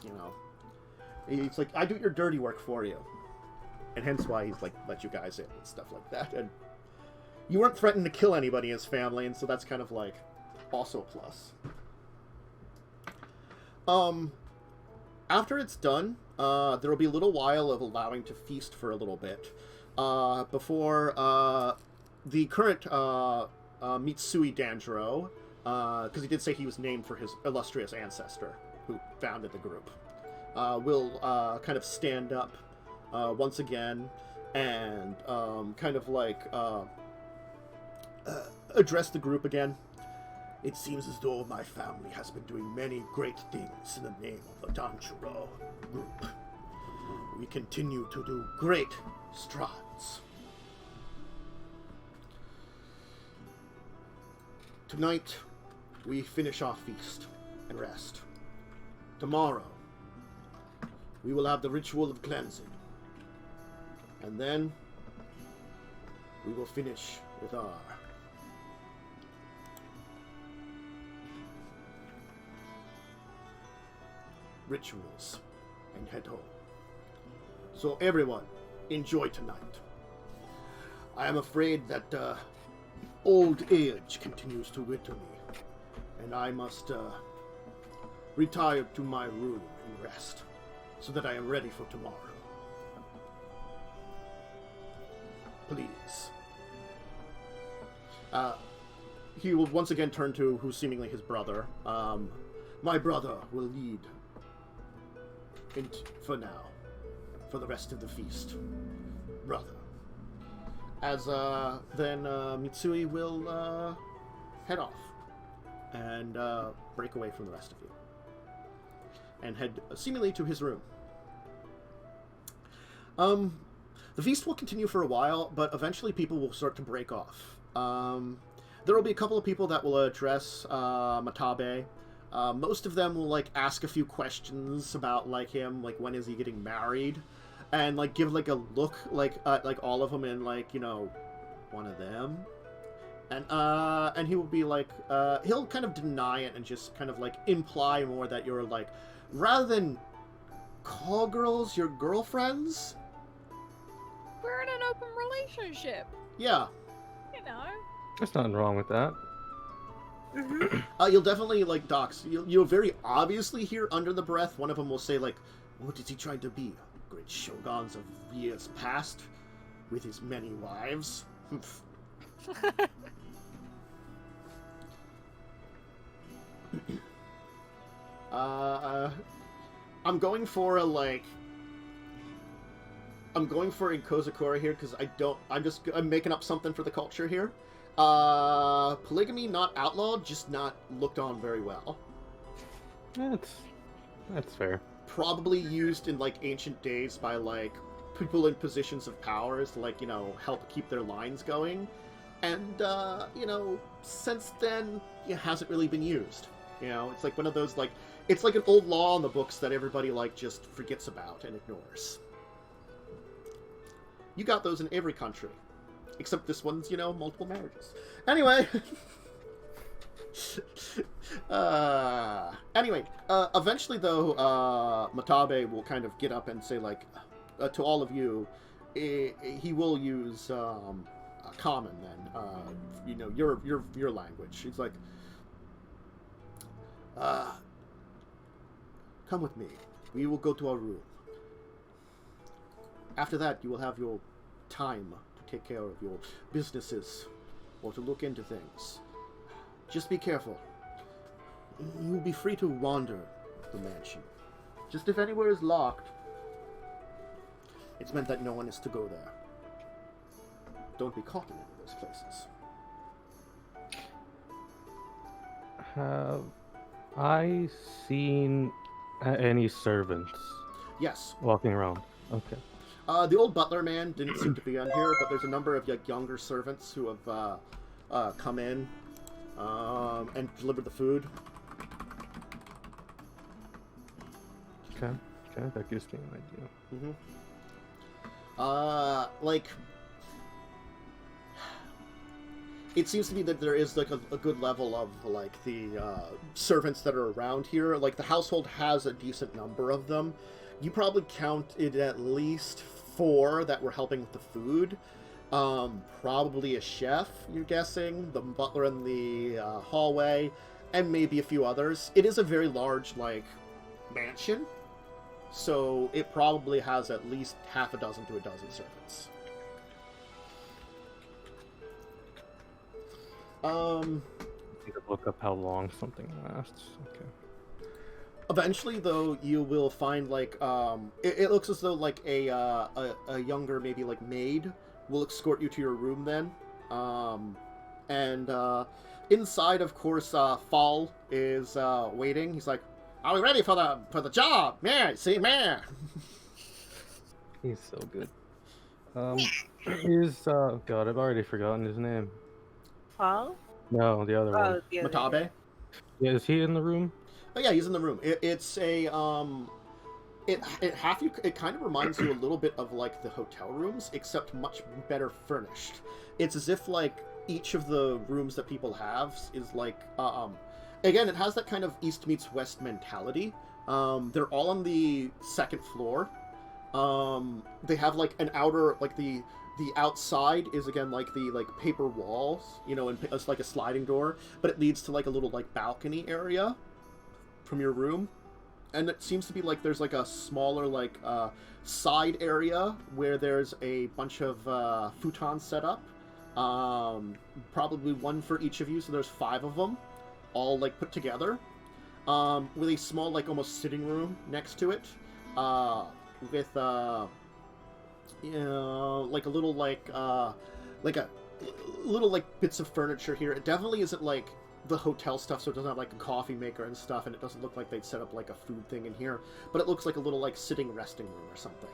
You know? It's like, I do your dirty work for you. And hence why he's, like, let you guys in and stuff like that. And you weren't threatened to kill anybody in his family, and so that's kind of, like, also a plus. After it's done, there will be a little while of allowing to feast for a little bit, before the current Mitsui Danjuro, because he did say he was named for his illustrious ancestor who founded the group, will kind of stand up once again and kind of like address the group again. It seems as though my family has been doing many great things in the name of the Danjuro group. We continue to do great strides. Tonight, we finish our feast and rest. Tomorrow, we will have the ritual of cleansing. And then, we will finish with our rituals and head home. So everyone, enjoy tonight. I am afraid that old age continues to wither me, and I must retire to my room and rest, so that I am ready for tomorrow. Please. He will once again turn to who's seemingly his brother. My brother will lead for now, for the rest of the feast. Brother. As then Mitsui will head off and break away from the rest of you and head seemingly to his room. The feast will continue for a while, but eventually people will start to break off. There will be a couple of people that will address Matabe. Most of them will, like, ask a few questions about, like, him, like, when is he getting married, and, like, give, like, a look, like, like, all of them in, like, you know, one of them, and he will be, like, he'll kind of deny it and just kind of, like, imply more that you're, like, rather than call girls your girlfriends, We're in an open relationship. yeah. You know. There's nothing wrong with that. You'll definitely, like, docs. You'll very obviously hear under the breath, one of them will say, like, what is he trying to be? Great shoguns of years past? With his many wives? I'm going for a, like... I'm going for Inkozakura here, because I'm making up something for the culture here. Polygamy not outlawed, just not looked on very well. That's fair. Probably used in, like, ancient days by, like, people in positions of power to, like, you know, help keep their lines going. And, you know, since then, it hasn't really been used. You know, it's like one of those, like, it's like an old law in the books that everybody, like, just forgets about and ignores. You got those in every country. Except this one's, you know, multiple marriages. Anyway. Anyway, eventually though, Matabe will kind of get up and say like, to all of you, he will use common then, your language. He's like, come with me. We will go to our room. After that, you will have your time to take care of your businesses or to look into things. Just be careful. You will be free to wander the mansion. Just if anywhere is locked, it's meant that no one is to go there. Don't be caught in any of those places. Have I seen any servants Yes. walking around? Okay. The old butler man didn't seem to be on here, but there's a number of younger servants who have come in and delivered the food. Okay. Okay, that gives me an idea. Like, it seems to be that there is like a good level of like the servants that are around here. Like the household has a decent number of them. You probably counted at least 4 that were helping with the food. Probably a chef, you're guessing, the butler in the hallway, and maybe a few others. It is a very large like mansion. So it probably has at least half a dozen to a dozen servants. Need to look up how long something lasts. Okay. Eventually, though, you will find like it looks as though like a younger maybe like maid will escort you to your room then, and inside, of course, Fall is waiting. He's like, "Are we ready for the job? Man, see, man." He's so good. He's God, I've already forgotten his name. Paul? No, the other one. Oh, the other guy. Matabe. Yeah, is he in the room? Oh yeah, he's in the room. It's a it kind of reminds you a little bit of like the hotel rooms, except much better furnished. It's as if like each of the rooms that people have is like again, it has that kind of East meets West mentality. They're all on the second floor. They have like an outer, like the outside is again like the like paper walls, and it's like a sliding door, but it leads to like a little like balcony area from your room, and it seems to be like there's like a smaller like side area where there's a bunch of futons set up, probably one for each of you, so there's 5 of them all like put together, with a small like almost sitting room next to it, with like a little like a little like bits of furniture here. It definitely isn't like the hotel stuff, so it doesn't have like a coffee maker and stuff, and it doesn't look like they'd set up like a food thing in here, but it looks like a little like sitting resting room or something.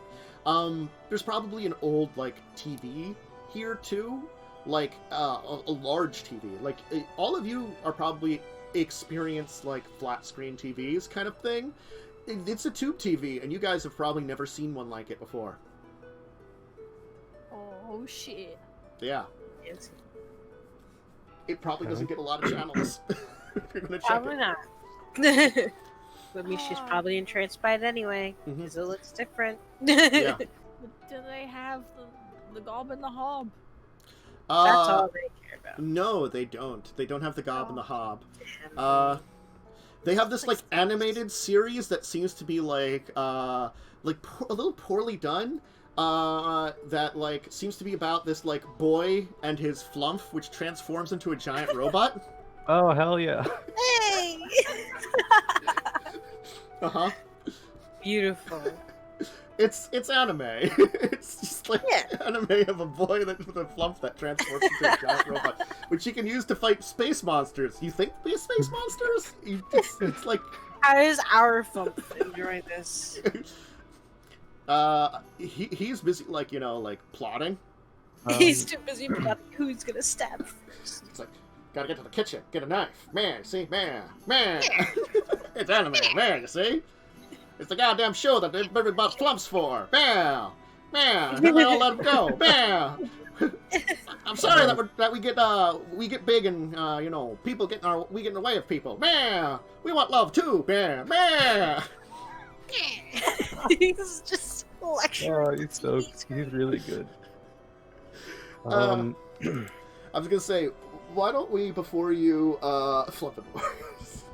There's probably an old like TV here too, like a large TV. Like all of you are probably experienced like flat screen TVs kind of thing. It's a tube TV, and you guys have probably never seen one like it before. Oh shit. Yeah. Yes. It probably doesn't get a lot of channels. If you're gonna check Probably it. not. But Misha's probably entranced by it anyway, Mhm. because it looks different. Yeah. Do they have the gob and the hob? That's all they care about. No, they don't. They don't have the gob and the hob. Damn. They have this like animated series that seems to be like a little poorly done. That like seems to be about this like boy and his flumph, which transforms into a giant robot. Oh, hell yeah. Hey! Uh-huh. Beautiful. It's anime. It's just like anime of a boy with a flumph that transforms into a giant robot, which you can use to fight space monsters. You think they're space monsters? It's like... How does our flumph enjoy this? He's busy, like, like, plotting. He's too busy plotting who's gonna stab first. It's like, gotta get to the kitchen, get a knife. Man, see? Man. It's anime, man, you see? It's the goddamn show that everybody bought flumps for. Bam! Man, and they all let him go. Bam! I'm sorry that we get big and people we get in the way of people. Man, we want love too. Man, man. He's just lecturing. Oh, he's really good. I was gonna say, why don't we, before you flump in wars?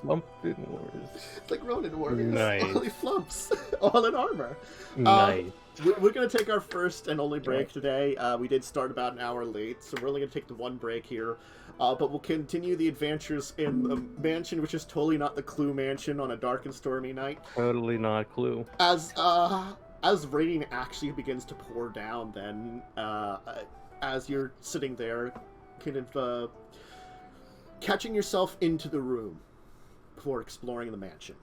Flump in wars. It's like Ronin warriors. Nice. Only flumps, all in armor. Nice. We're going to take our first and only break today. We did start about an hour late, so we're only going to take the one break here. But we'll continue the adventures in the mansion, which is totally not the Clue mansion on a dark and stormy night. Totally not Clue. As rain actually begins to pour down, then, as you're sitting there, kind of catching yourself into the room before exploring the mansion.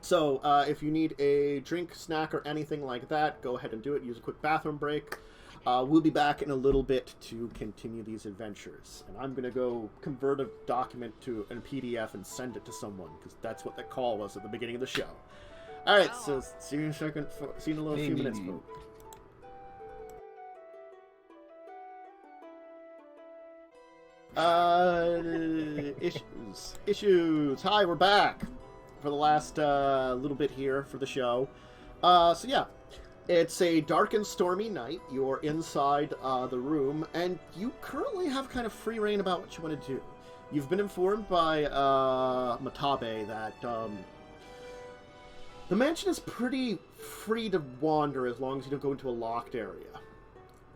So, if you need a drink, snack, or anything like that, go ahead and do it. Use a quick bathroom break. We'll be back in a little bit to continue these adventures. And I'm going to go convert a document to a PDF and send it to someone, because that's what that call was at the beginning of the show. Alright, so see you in a second. See you in a little few minutes, folks. Issues. Hi, we're back for the last little bit here for the show. So yeah, it's a dark and stormy night. You're inside the room, and you currently have kind of free reign about what you want to do. You've been informed by Matabe that the mansion is pretty free to wander as long as you don't go into a locked area.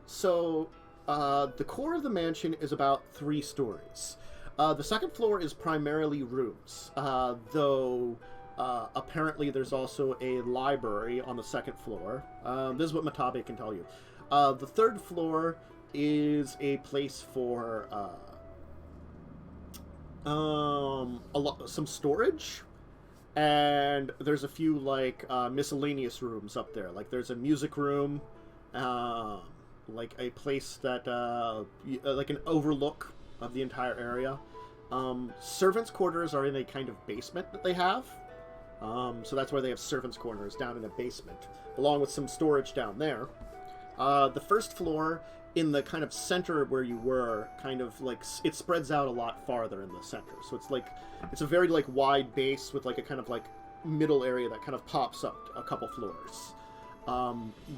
So the core of the mansion is about 3 stories. The second floor is primarily rooms, though apparently there's also a library on the second floor. This is what Matabe can tell you. The third floor is a place for some storage, and there's a few like miscellaneous rooms up there. Like there's a music room, like a place that like an overlook of the entire area. Servants' quarters are in a kind of basement that they have. So that's why they have servants' corners down in a basement, along with some storage down there. The first floor, in the kind of center where you were, kind of like, it spreads out a lot farther in the center. So it's like, it's a very like wide base with like a kind of like middle area that kind of pops up a couple floors.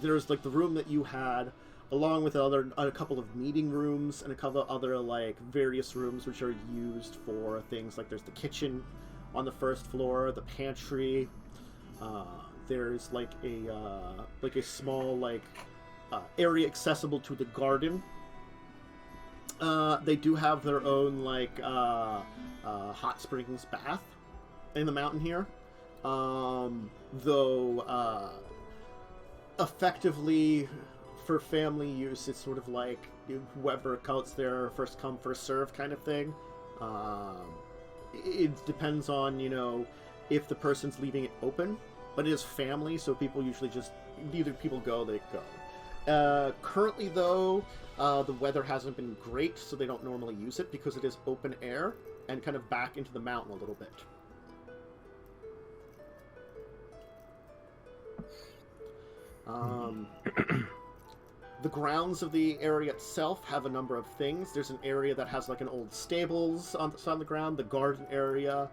There's like the room that you had, along with a couple of meeting rooms and a couple of other like various rooms which are used for things like there's the kitchen on the first floor, the pantry. There's like a small like area accessible to the garden. They do have their own like hot springs bath in the mountain here, though effectively for family use it's sort of like whoever counts there first come first serve kind of thing. It depends on, you know, if the person's leaving it open, but it is family, so people usually just, either people go, they go. Currently, though, the weather hasn't been great, so they don't normally use it because it is open air and kind of back into the mountain a little bit. The grounds of the area itself have a number of things. There's an area that has like an old stables on the ground, the garden area,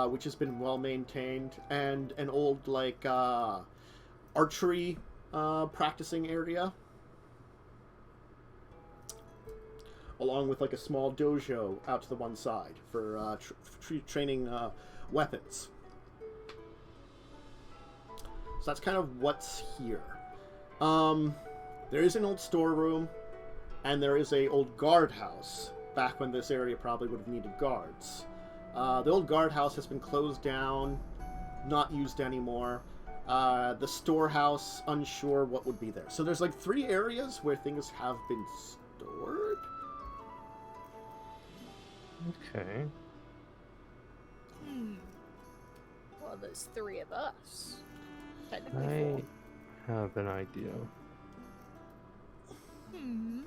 which has been well maintained, and an old like archery practicing area, along with like a small dojo out to the one side for training weapons. So that's kind of what's here. There is an old storeroom, and there is a old guardhouse, back when this area probably would have needed guards. The old guardhouse has been closed down, not used anymore. The storehouse, unsure what would be there. So there's like 3 areas where things have been stored. Okay. Well, there's 3 of us. Technically I 4. have an idea. Hmm.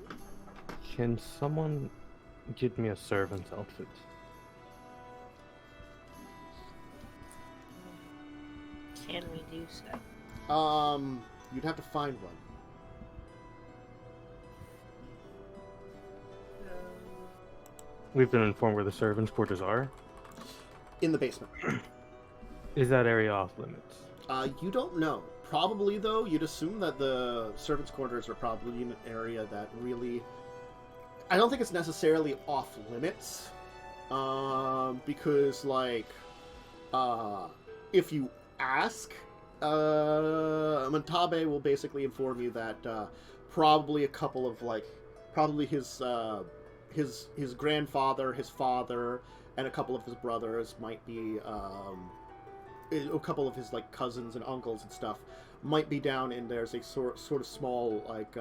Can someone get me a servant's outfit? Can we do so? You'd have to find one. We've been informed where the servants' quarters are. In the basement. Is that area off limits? You don't know. Probably, though, you'd assume that the servants' quarters are probably in an area that really... I don't think it's necessarily off limits. Because, like, if you ask, Matabe will basically inform you that probably a couple of, like, probably his grandfather, his father, and a couple of his brothers might be, a couple of his, like, cousins and uncles and stuff might be down in there's a sort of small, like,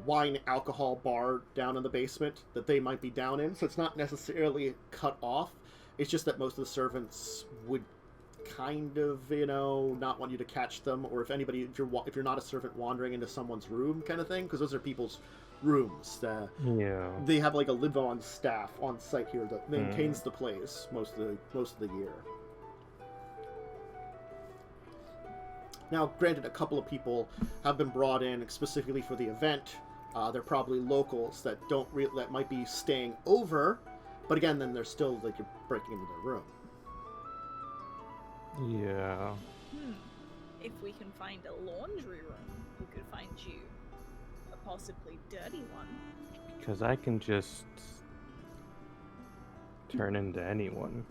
wine alcohol bar down in the basement that they might be down in. So it's not necessarily cut off. It's just that most of the servants would kind of, you know, not want you to catch them, or if you're not a servant wandering into someone's room kind of thing, because those are people's rooms. Yeah. They have like a live-on staff on site here that maintains the place most of the year. Now, granted, a couple of people have been brought in specifically for the event. They're probably locals that that might be staying over, but again, then they're still like you're breaking into their room. Yeah. If we can find a laundry room, we could find you a possibly dirty one. Because I can just turn into anyone.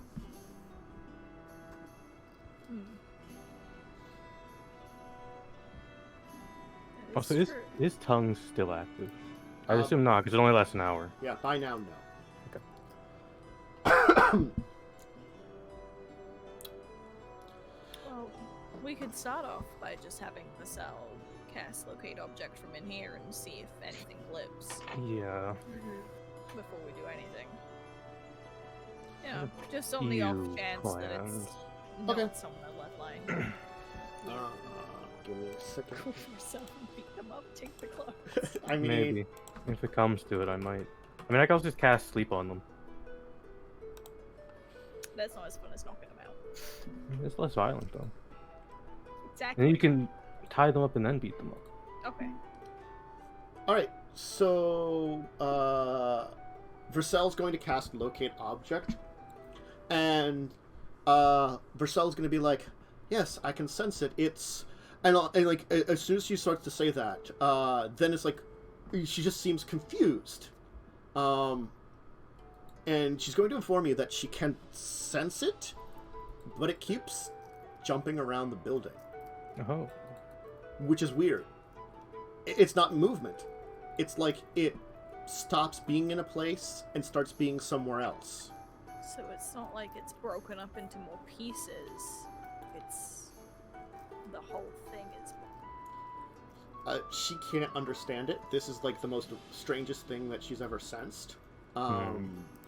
Also, is tongue still active? I assume not, because it only lasts an hour. Yeah, by now, no. Well, we could start off by just having the cell cast locate object from in here and see if anything blips Yeah. before we do anything. Yeah, just on the off chance that it's not someone left lying. Give me a second. Go for some, beat them up, take the clothes. I mean, Maybe. If it comes to it, I might. I mean, I can also just cast sleep on them. That's not as fun as knocking them out. It's less violent, though. Exactly. And you can tie them up and then beat them up. Okay. Alright, so, Vercel's going to cast Locate Object, and, Vercel's going to be like, yes, I can sense it, it's... And like, as soon as she starts to say that, then it's like, she just seems confused. And she's going to inform you that she can sense it, but it keeps jumping around the building. Oh. Which is weird. It's not movement. It's like it stops being in a place and starts being somewhere else. So it's not like it's broken up into more pieces. It's... the whole thing is... She can't understand it. This is like the most strangest thing that she's ever sensed.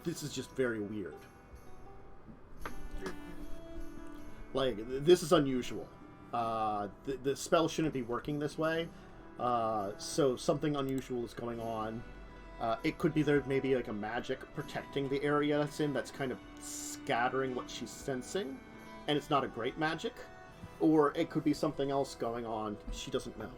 This is just very weird. Like, this is unusual. The spell shouldn't be working this way. So something unusual is going on. It could be there maybe like a magic protecting the area that's in that's kind of scattering what she's sensing. And it's not a great magic. Or it could be something else going on. She doesn't know.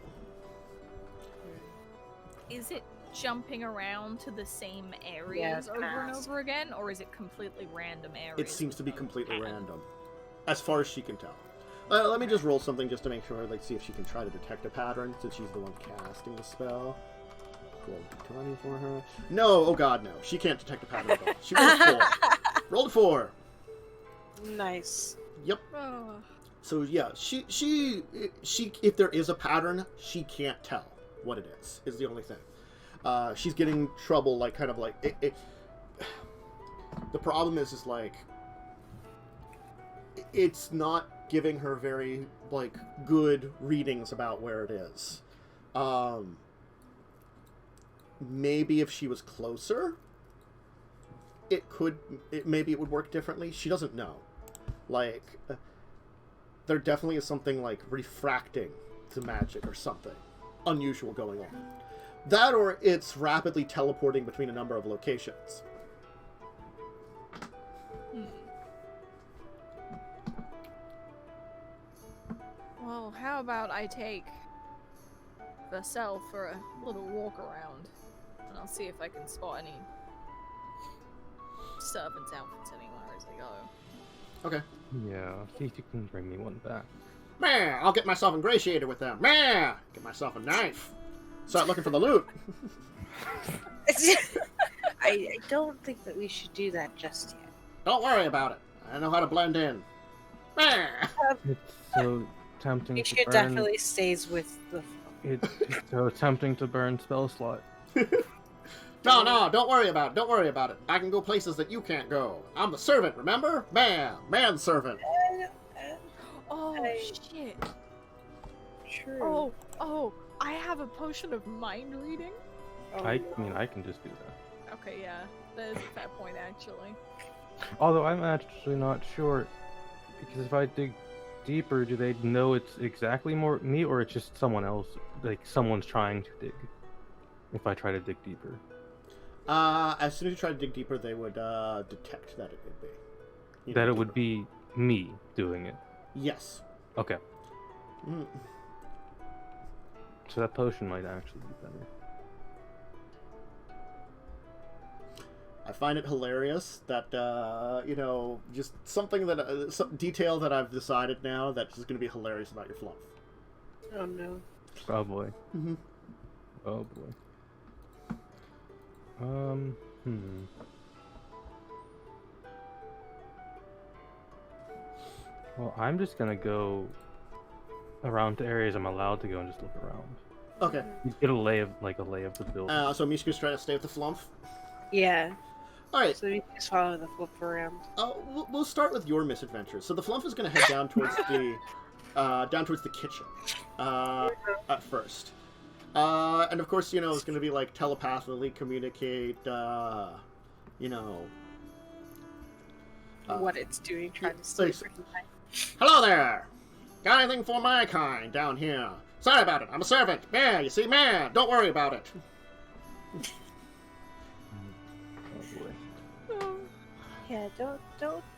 Is it jumping around to the same areas over and over again? Or is it completely random areas? It seems to be completely random. As far as she can tell. Let me just roll something just to make sure, like, see if she can try to detect a pattern, since she's the one casting the spell. Roll d20 for her. No! Oh god, no. She can't detect a pattern at all. She rolled a 4. Rolled a 4! Nice. Yep. Oh. So yeah, she if there is a pattern, she can't tell what it is the only thing. She's getting trouble, like, kind of like, the problem is like, it's not giving her very, like, good readings about where it is. Maybe if she was closer, maybe it would work differently. She doesn't know. Like, there definitely is something like refracting to magic or something unusual going on. That, or it's rapidly teleporting between a number of locations. Well, how about I take the cell for a little walk around, and I'll see if I can spot any servants' outfits anywhere as I go. Okay. Yeah, see if you can bring me one back. Man, I'll get myself ingratiated with them. Man, get myself a knife. Start looking for the loot. I don't think that we should do that just yet. Don't worry about it. I know how to blend in. Man. It's so tempting to Mishka burn. definitely stays with the. It's so tempting to burn spell slot. No, don't worry about it. Don't worry about it. I can go places that you can't go. I'm the servant, remember? Manservant. Oh, I- shit. True. Oh, I have a potion of mind reading. I mean, I can just do that. Okay, yeah, that is a fair point, actually. Although I'm actually not sure, because if I dig deeper, do they know it's exactly me, or it's just someone else, like someone's trying to dig? If I try to dig deeper. As soon as you try to dig deeper, they would detect that it would be. You That know, it would be me doing it. Yes. Okay. Mm. So that potion might actually be better. I find it hilarious that, just something that, some detail that I've decided now that's just going to be hilarious about your flumph. Oh no. Oh boy. Mm-hmm. Oh boy. Well, I'm just gonna go around to areas I'm allowed to go and just look around. Okay. You get a lay of the building. So Mishka's trying to stay with the flumph. Yeah. Alright, So we just follow the flip around. we'll start with your misadventures. So the flumph is going to head down towards the kitchen at first. And of course, it's going to be like telepathically communicate, What it's doing, trying to like, sleep. hello there! Got anything for my kind down here? Sorry about it, I'm a servant. Man, you see, man, don't worry about it. Oh boy. Yeah,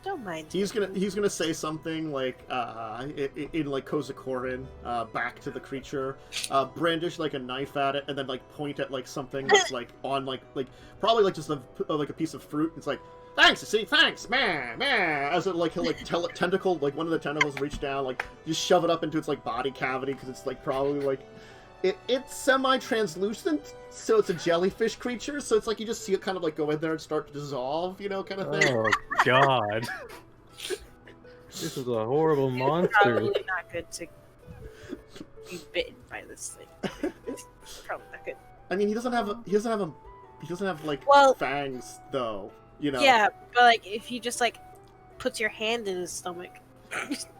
don't mind. He's gonna say something like in like Kozakorin, back to the creature, brandish like a knife at it, and then like point at like something that's like on like probably like just like a piece of fruit. It's like, thanks, you see, thanks, man. As it like he'll like tentacle, like one of the tentacles reach down, like just shove it up into its like body cavity because it's like probably like it's semi-translucent, so it's a jellyfish creature. So it's like you just see it kind of like go in there and start to dissolve, kind of thing. Oh god. This is a horrible It's monster. probably not good to be bitten by this thing. It's probably not good. I mean, he doesn't have like Well- fangs though. Yeah, but like if he just like puts your hand in his stomach.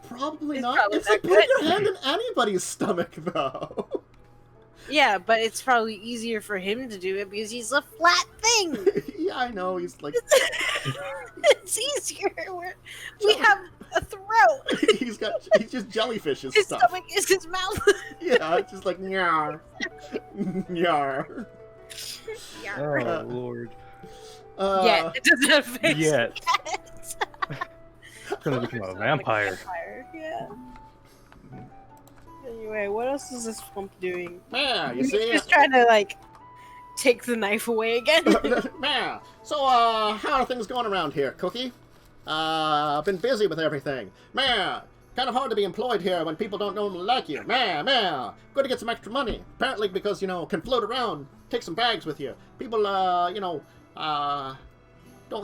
Probably It's not. probably It's not like putting good. your hand in anybody's stomach though. Yeah, but it's probably easier for him to do it because he's a flat thing. Yeah, I know. He's like It's easier. We have a throat. he's just jellyfishes His stuff. stomach is his mouth. Yeah, it's just like nyar, nyar. Oh lord. Yeah, it doesn't have face. Yet. It's It's gonna become a vampire. Yeah. Anyway, what else is this flump doing? Yeah, you He's see. just trying to like take the knife away again. Yeah. So, how are things going around here, Cookie? Been busy with everything. Man, kind of hard to be employed here when people don't normally like you. Man, good to get some extra money. Apparently because, can float around, take some bags with you. People, don't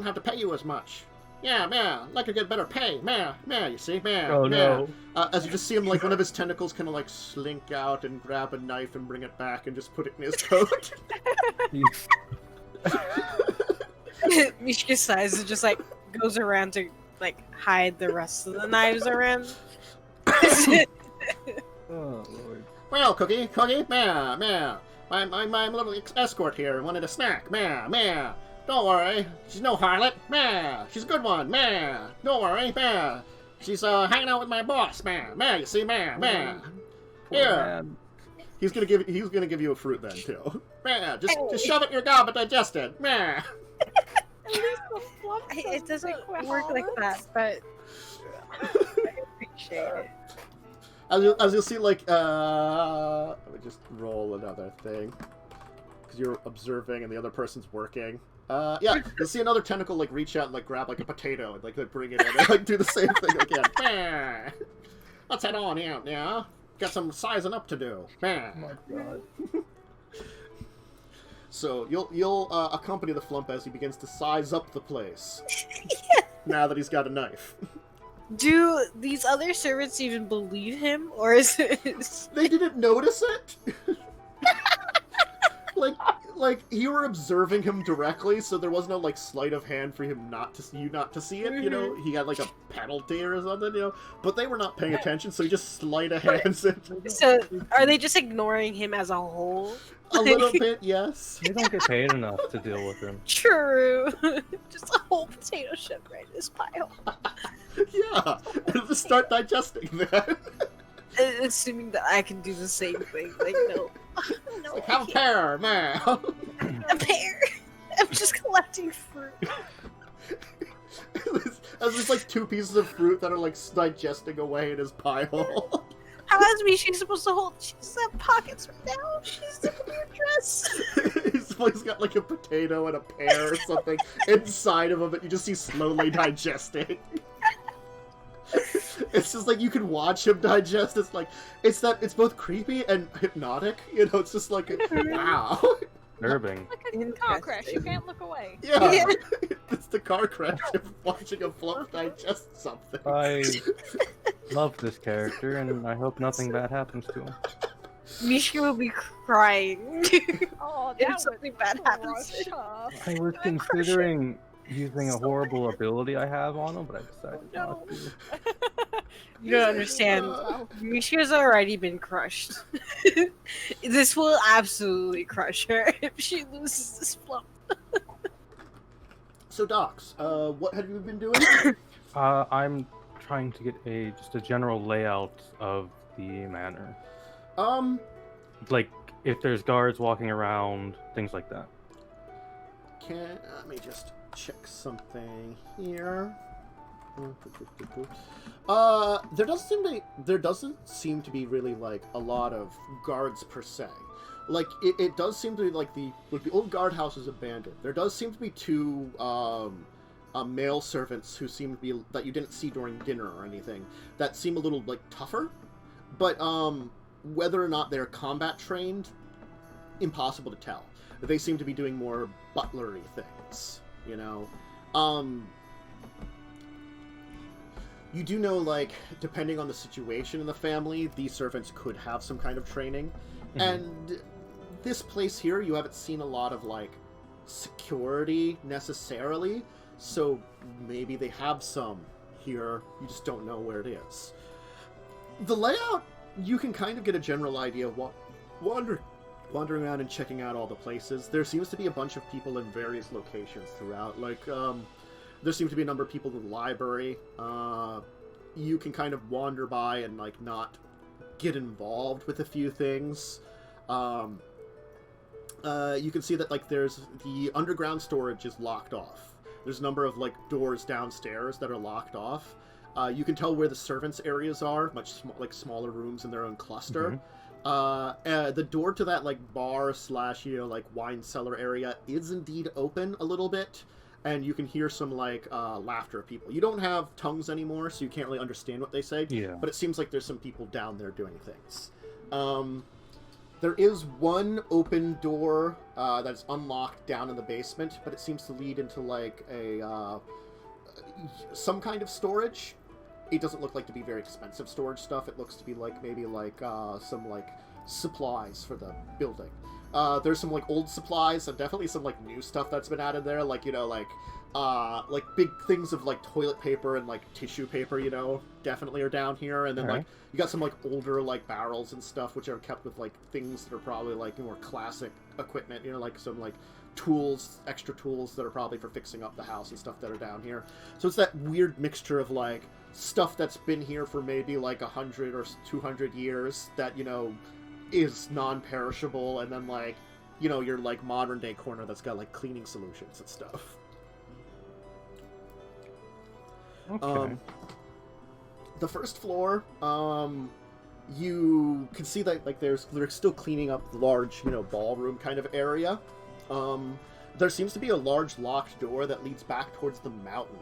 have to pay you as much. Yeah, like to get better pay. You see, Oh no. As you just see him, like, one of his tentacles kind of, like, slink out and grab a knife and bring it back and just put it in his coat. Mishka's size is just like goes around to like hide the rest of the knives around. Oh lord. Well, Cookie, my little escort here wanted a snack. Don't worry, she's no harlot. She's a good one. Don't worry. She's hanging out with my boss. You see, Poor Here. man. He's gonna give you a fruit then too. Just shove it in your gob and digest it. At least the flump It doesn't require work like that, harlots. but I appreciate it. As you'll see, like, let me just roll another thing. Because you're observing and the other person's working. Yeah, you'll see another tentacle like reach out and like grab like a potato and like bring it in and like do the same thing again. Let's head on out now. Got some sizing up to do. Oh my god. So you'll accompany the flumph as he begins to size up the place. Now that he's got a knife. Do these other servants even believe him, or is it? They didn't notice it. like you were observing him directly, so there was no like sleight of hand for him not to see it. You know, he had like a penalty or something. You know, but they were not paying attention, so he just sleight of hands it. So are they just ignoring him as a whole? A little bit, yes. They don't get paid enough to deal with him. True. Just a whole potato chip right in this pile. Yeah, and just start digesting that. Assuming that I can do the same thing. Like, no. No. Like, have a pear, man. A pear? I'm just collecting fruit. There's like 2 pieces of fruit that are like digesting away in his pile. How is Mishka supposed to hold? She doesn't have pockets right now. She's in a weird dress. He's got like a potato and a pear or something inside of him that you just see slowly digesting. It's just like you can watch him digest. It's like it's both creepy and hypnotic. You know, it's just like wow. Disturbing. Like a car crash, you can't look away. Yeah. It's the car crash of watching a flumph digest something. I love this character, and I hope nothing bad happens to him. Mishka will be crying. Oh, If that something would bad happens. crush her. I was considering using a horrible ability I have on him, but I decided not to. You don't understand. Mishka's already been crushed. This will absolutely crush her if she loses this flumph. So, Docs, what have you been doing? I'm trying to get just a general layout of the manor. Like, if there's guards walking around, things like that. Let me just check something here. There doesn't seem to be really like a lot of guards per se. Like it does seem to be like the old guardhouse is abandoned. There does seem to be 2 male servants who seem to be that you didn't see during dinner or anything that seem a little like tougher, but whether or not they're combat trained, impossible to tell. They seem to be doing more butlery things, you know. You do know, like, depending on the situation in the family, these servants could have some kind of training. Mm-hmm. And this place here, you haven't seen a lot of, like, security necessarily. So maybe they have some here. You just don't know where it is. The layout, you can kind of get a general idea of wandering around and checking out all the places. There seems to be a bunch of people in various locations throughout. Like, there seems to be a number of people in the library. You can kind of wander by and, like, not get involved with a few things. You can see that, like, there's the underground storage is locked off. There's a number of, like, doors downstairs that are locked off. You can tell where the servants' areas are, like smaller rooms in their own cluster. Mm-hmm. The door to that, like, bar / like, wine cellar area is indeed open a little bit. And you can hear some, like, laughter of people. You don't have tongues anymore, so you can't really understand what they say. Yeah. But it seems like there's some people down there doing things. There is one open door that's unlocked down in the basement, but it seems to lead into, like, some kind of storage. It doesn't look like to be very expensive storage stuff. It looks to be, like, maybe, like, some, like, supplies for the building. There's some, like, old supplies and definitely some, like, new stuff that's been added there. Like, you know, like big things of, like, toilet paper and, like, tissue paper, you know, definitely are down here. And then, like, you got some, like, older, like, barrels and stuff, which are kept with, like, things that are probably, like, more classic equipment, you know, like some, like, tools, extra tools that are probably for fixing up the house and stuff that are down here. So it's that weird mixture of, like, stuff that's been here for maybe, like, 100 or 200 years that, you know, is non-perishable, and then, like, you know, your, like, modern-day corner that's got, like, cleaning solutions and stuff. Okay. The first floor, you can see that, like, they're still cleaning up the large, you know, ballroom kind of area. there seems to be a large locked door that leads back towards the mountain.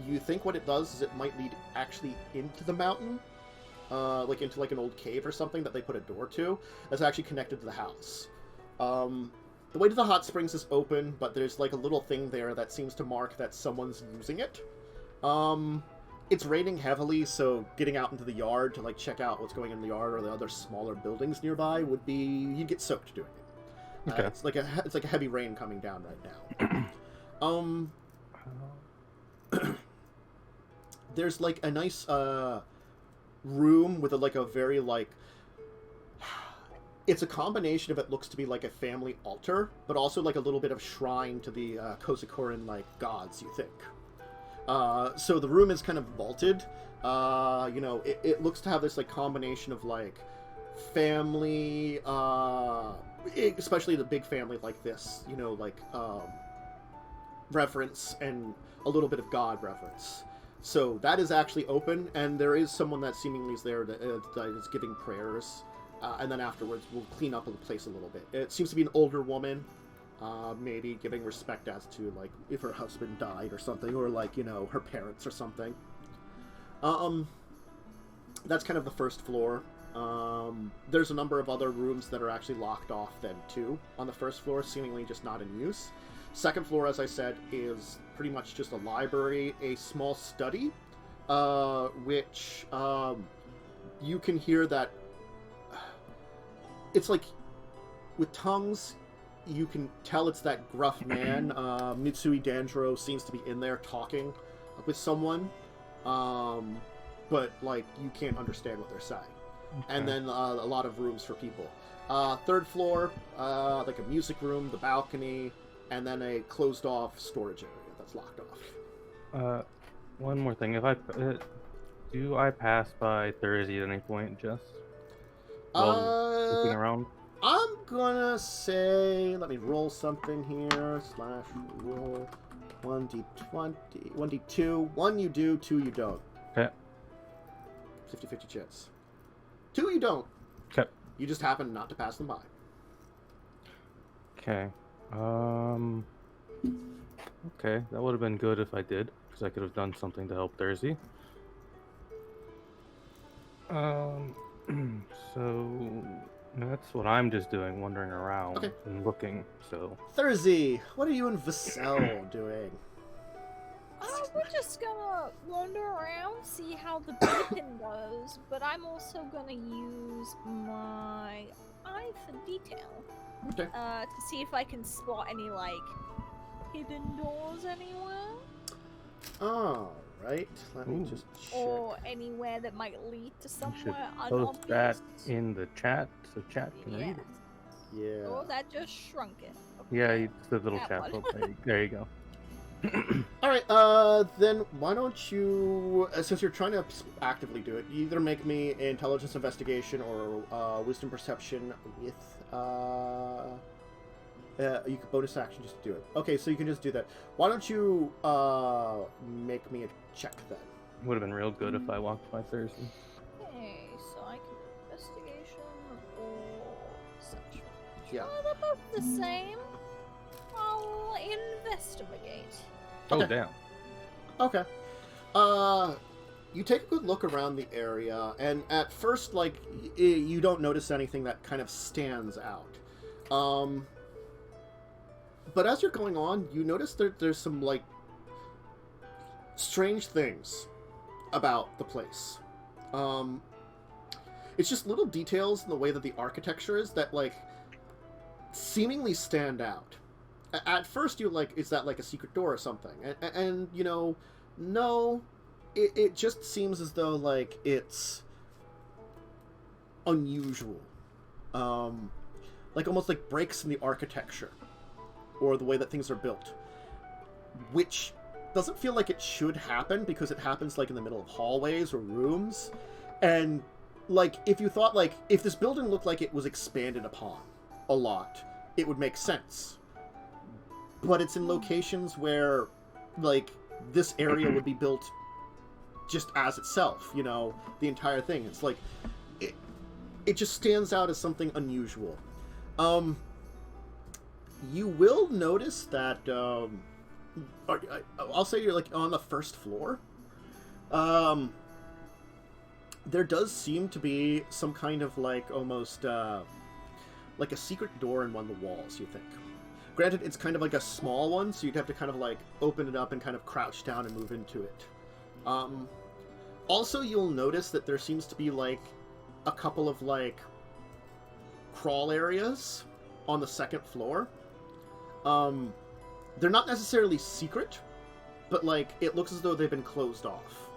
You think what it does is it might lead actually into the mountain, like into like an old cave or something that they put a door to that's actually connected to the house. The way to the hot springs is open, but there's like a little thing there that seems to mark that someone's using it. It's raining heavily, so getting out into the yard to like check out what's going on in the yard or the other smaller buildings nearby would be, you'd get soaked doing it. Okay. It's like a heavy rain coming down right now. There's like a nice room with a very like, it's a combination of, it looks to be like a family altar, but also like a little bit of shrine to the Kosakoran like gods, you think. So the room is kind of vaulted. You know, it looks to have this like combination of like family, especially the big family like this, you know, like reverence and a little bit of god reverence. So that is actually open, and there is someone that seemingly is there that is giving prayers, and then afterwards we'll clean up the place a little bit. It seems to be an older woman, maybe giving respect as to like if her husband died or something, or like, you know, her parents or something. That's kind of the first floor. There's a number of other rooms that are actually locked off then too on the first floor, seemingly just not in use. Second floor, as I said, is pretty much just a library, a small study, which you can hear that it's like with tongues. You can tell it's that gruff man. Mitsui Danjuro seems to be in there talking with someone, but like you can't understand what they're saying. Okay. And then a lot of rooms for people. Third floor, like a music room, the balcony, and then a closed-off storage area that's locked off. One more thing. If do I pass by Therzee at any point, Jess? Looking around. I'm gonna say, let me roll something here. / roll 1d20, 1d2. 1 you do, 2 you don't. Okay. 50-50 chance. 2 you don't. Okay. You just happen not to pass them by. Okay. Okay, that would have been good if I did, because I could have done something to help Therzee. So that's what I'm just doing, wandering around and looking. So Therzee, what are you and Vassell doing? We're just gonna wander around, see how the beacon goes, but I'm also gonna use my eye for detail. Okay. To see if I can spot any, like, hidden doors anywhere. Alright, let me just check. Or anywhere that might lead to somewhere post unobvious. that in the chat, so chat can read it. Yeah. Oh, that just shrunk it. Okay. Yeah, the little That chat. one. Okay, there you go. Alright, then why don't you, since you're trying to actively do it, you either make me intelligence investigation or wisdom perception with, you can bonus action just to do it. Okay, so you can just do that. Why don't you, make me a check then? Would have been real good if I walked by Therzee. Okay, so I can investigation or perception. Yeah. Oh, they're both the same. I'll investigate. Oh, Okay. damn. Okay. You take a good look around the area, and at first, like, you don't notice anything that kind of stands out. But as you're going on, you notice that there's some, like, strange things about the place. It's just little details in the way that the architecture is that, like, seemingly stand out. At first, you're like, is that like a secret door or something? And you know, no, it just seems as though, like, it's unusual. Like, almost like breaks in the architecture or the way that things are built, which doesn't feel like it should happen because it happens, like, in the middle of hallways or rooms. And, like, if you thought, like, if this building looked like it was expanded upon a lot, it would make sense. But it's in locations where, like, this area would be built just as itself, you know, the entire thing. It's like, it just stands out as something unusual. You will notice that I'll say you're like on the first floor. There does seem to be some kind of like almost like a secret door in one of the walls, you think. Granted, it's kind of like a small one, so you'd have to kind of like open it up and kind of crouch down and move into it. Also, you'll notice that there seems to be like a couple of like crawl areas on the second floor. They're not necessarily secret, but like it looks as though they've been closed off.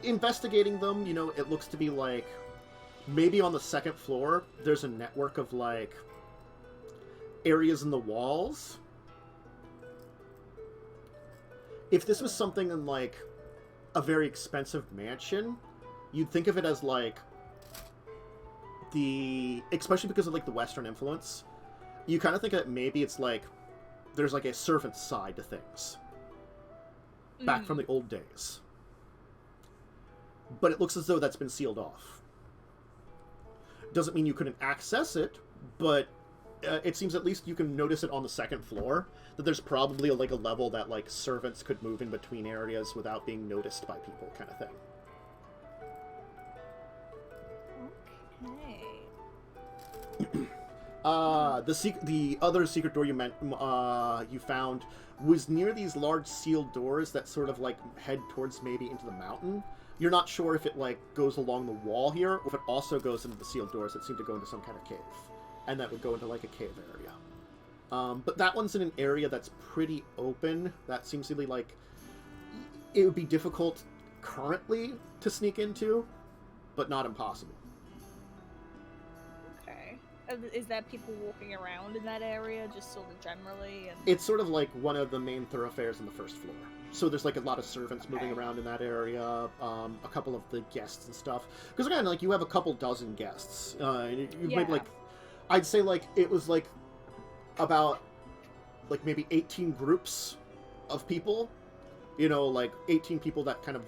Investigating them, you know, it looks to be like maybe on the second floor there's a network of like areas in the walls. If this was something in like a very expensive mansion, you'd think of it as like especially because of like the Western influence, you kind of think that maybe it's like there's like a servant side to things back from the old days. But it looks as though that's been sealed off. Doesn't mean you couldn't access it, but it seems at least you can notice it on the second floor, that there's probably like a level that like servants could move in between areas without being noticed by people, kind of thing. Okay. The other secret door you found was near these large sealed doors that sort of like head towards maybe into the mountain. You're not sure if it like goes along the wall here, or if it also goes into the sealed doors that seem to go into some kind of cave, and that would go into like a cave area. But that one's in an area that's pretty open. That seems to be like it would be difficult currently to sneak into, but not impossible. Okay. Is that people walking around in that area, just sort of generally? And... It's sort of like one of the main thoroughfares on the first floor. So there's like a lot of servants moving around in that area, a couple of the guests and stuff. Because again, like you have a couple dozen guests. You maybe like, I'd say like it was like about like maybe 18 groups of people. You know, like 18 people that kind of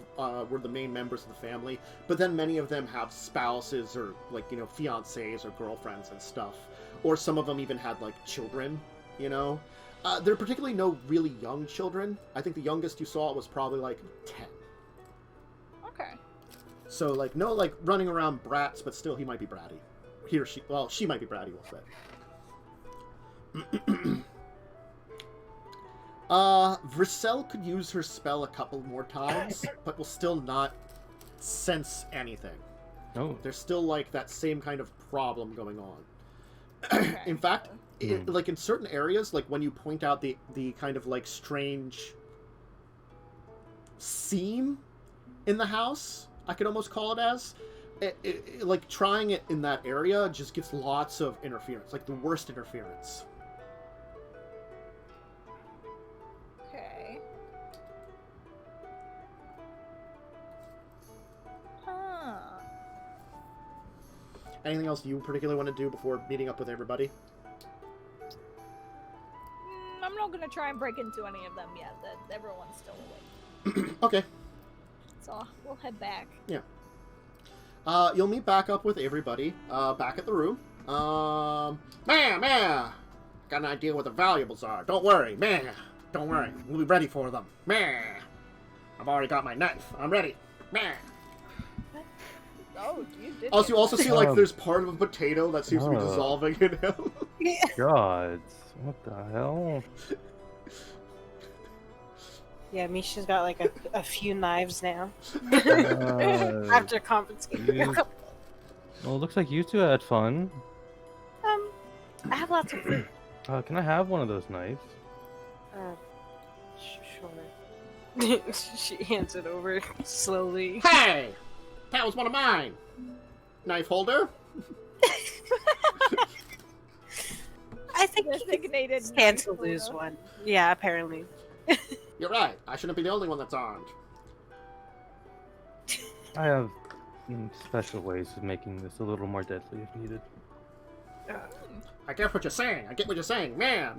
were the main members of the family. But then many of them have spouses or like, you know, fiancés or girlfriends and stuff. Or some of them even had like children, you know. There are particularly no really young children. I think the youngest you saw was probably like 10. Okay. So like no like running around brats, but still he might be bratty. He or she, well, she might be bratty, we'll say. Vricel could use her spell a couple more times, but will still not sense anything. Oh. There's still like that same kind of problem going on. Okay. In fact, like in certain areas, like when you point out the kind of like strange seam in the house, I could almost call it as, like trying it in that area just gets lots of interference, like the worst interference. Okay. Huh. Anything else you particularly want to do before meeting up with everybody? I'm not gonna try and break into any of them yet. That everyone's still awake. Okay. So we'll head back. Yeah. You'll meet back up with everybody, back at the room. Man, got an idea what the valuables are. Don't worry, man. Don't worry. We'll be ready for them. Man. I've already got my knife. I'm ready. Man. Oh, you did. Also, you also see, like, Oh. there's part of a potato that seems to be Oh. dissolving in him. Gods. What the hell? Yeah, Misha's got like a few knives now. Uh, After confiscating. you- Well, it looks like you two had fun. I have lots of food. Can I have one of those knives? Sure. She hands it over slowly. Hey! That was one of mine! Knife holder? I think he Designated stands to knife lose holder. one. Yeah, apparently. You're right. I shouldn't be the only one that's armed. I have special ways of making this a little more deadly if needed. I get what you're saying. I get what you're saying. Man.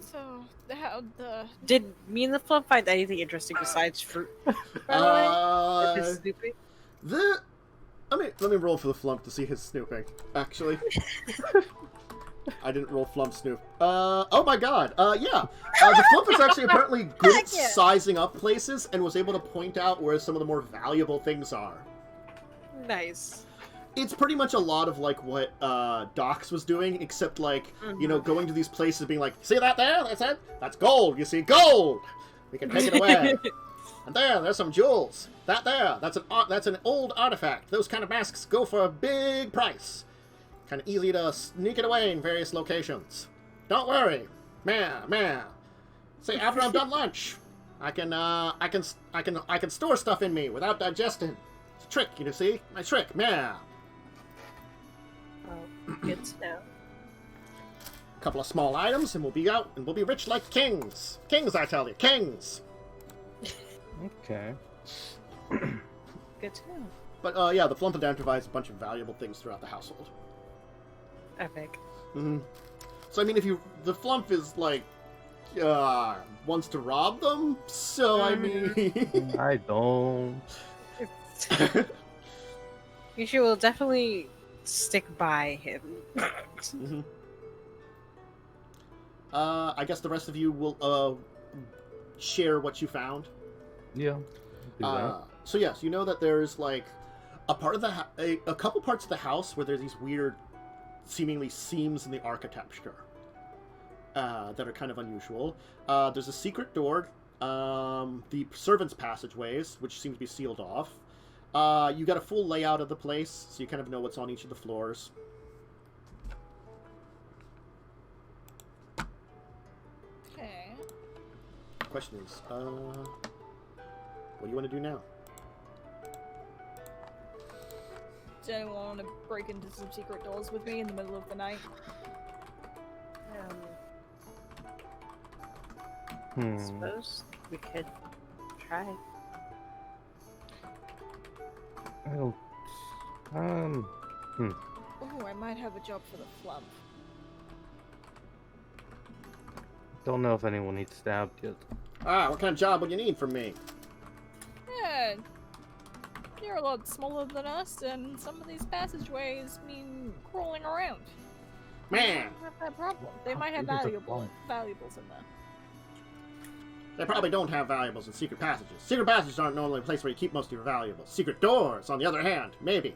So how the Did me and the flumph find anything interesting besides fruit? By the way? This is stupid. Let me roll for the flump to see his snooping. Actually, I didn't roll flump snoop. Oh my god. Yeah. The flump is actually apparently good at sizing up places and was able to point out where some of the more valuable things are. Nice. It's pretty much a lot of like what Docs was doing, except like going to these places, being like, "See that there? That's it. That's gold. You see, gold. We can take it away." And there's some jewels. That there, that's an old artifact. Those kind of masks go for a big price. Kind of easy to sneak it away in various locations. Don't worry, man. Say after I'm done lunch, I can store stuff in me without digesting. It's a trick, you see, my trick, man. Oh, good to know. A couple of small items, and we'll be out, and we'll be rich like kings. Kings, I tell you, kings. Okay. Good to know. But yeah, the flump identifies a bunch of valuable things throughout the household. Epic. Mm-hmm. So I mean, the flump is like wants to rob them. So I mean, I don't. You will definitely stick by him. Mm-hmm. I guess the rest of you will share what you found. Yeah. Do that. So yes, you know that there's like a part of a couple parts of the house where there's these weird, seemingly seams in the architecture that are kind of unusual. There's a secret door, the servants' passageways, which seem to be sealed off. You got a full layout of the place, so you kind of know what's on each of the floors. Okay. Question is, what do you want to do now? Do anyone want to break into some secret doors with me in the middle of the night? I suppose we could try. I don't. Oh, I might have a job for the flump. Don't know if anyone needs stabbed yet. What kind of job would you need from me? Yeah, you're a lot smaller than us, and some of these passageways mean crawling around. Man! Don't have that problem. They might have valuables in there. They probably don't have valuables in secret passages. Secret passages aren't normally a place where you keep most of your valuables. Secret doors, on the other hand, maybe.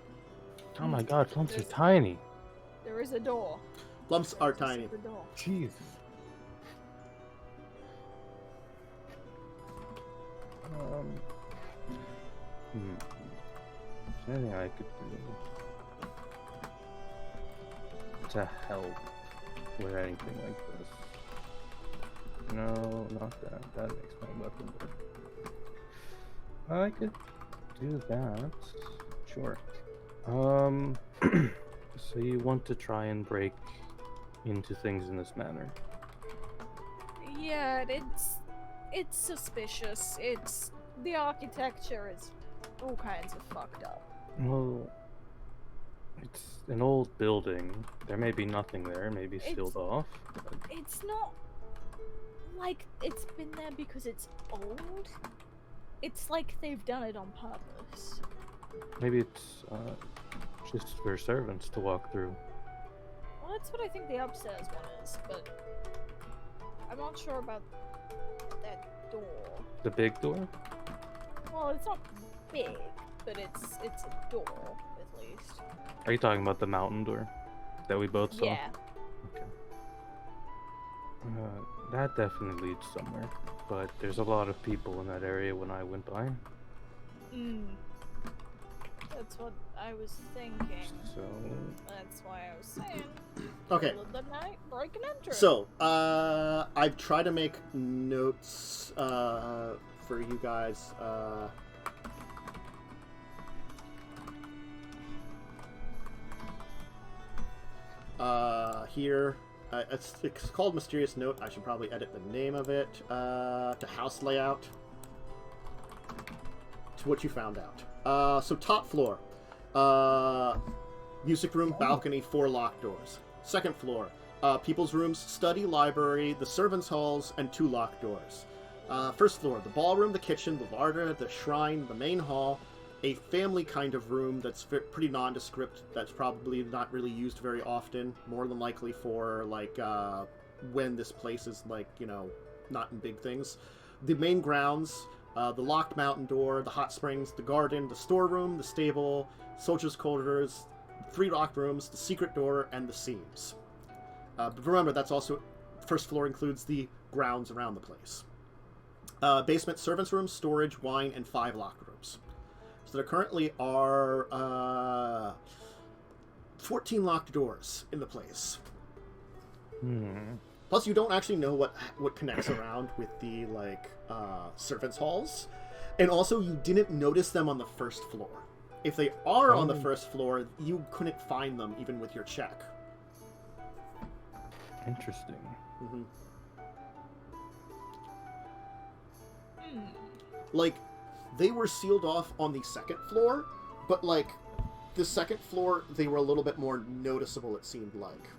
Oh my god, flumps are tiny. There is a door. Flumps are tiny. Secret door. Jeez. Is there anything I could do to help with anything like this? No, not that. That makes my weapon better. I could do that. Sure. So you want to try and break into things in this manner? Yeah, it's suspicious. The architecture is all kinds of fucked up. Well, it's an old building. There may be nothing there, maybe sealed off. But... It's not like it's been there because it's old. It's like they've done it on purpose. Maybe it's just for servants to walk through. Well, that's what I think the upstairs one is, but I'm not sure about that door. The big door? Well, it's not big, but it's a door, at least. Are you talking about the mountain door that we both saw? Yeah. Okay. That definitely leads somewhere, but there's a lot of people in that area when I went by. That's what I was thinking. So... That's why I was saying. Okay. Middle of the night, break and enter. So, I've tried to make notes, for you guys, here. It's called Mysterious Note. I should probably edit the name of it, to house layout. To what you found out. So top floor. Music room, balcony, 4 locked doors. Second floor. People's rooms, study, library, the servants' halls, and 2 locked doors. First floor, the ballroom, the kitchen, the larder, the shrine, the main hall, a family kind of room that's pretty nondescript, that's probably not really used very often, more than likely for, like, when this place is, like, you know, not in big things. The main grounds, the locked mountain door, the hot springs, the garden, the storeroom, the stable, soldiers' quarters, 3 locked rooms, the secret door, and the seams. But remember, that's also, first floor includes the grounds around the place. Basement, servants' rooms, storage, wine, and 5 locked rooms. So there currently are 14 locked doors in the place. Plus, you don't actually know what connects around with the, like, servants' halls. And also, you didn't notice them on the first floor. If they are on the first floor, you couldn't find them even with your check. Interesting. Like, they were sealed off on the second floor, but, like, the second floor, they were a little bit more noticeable, it seemed like.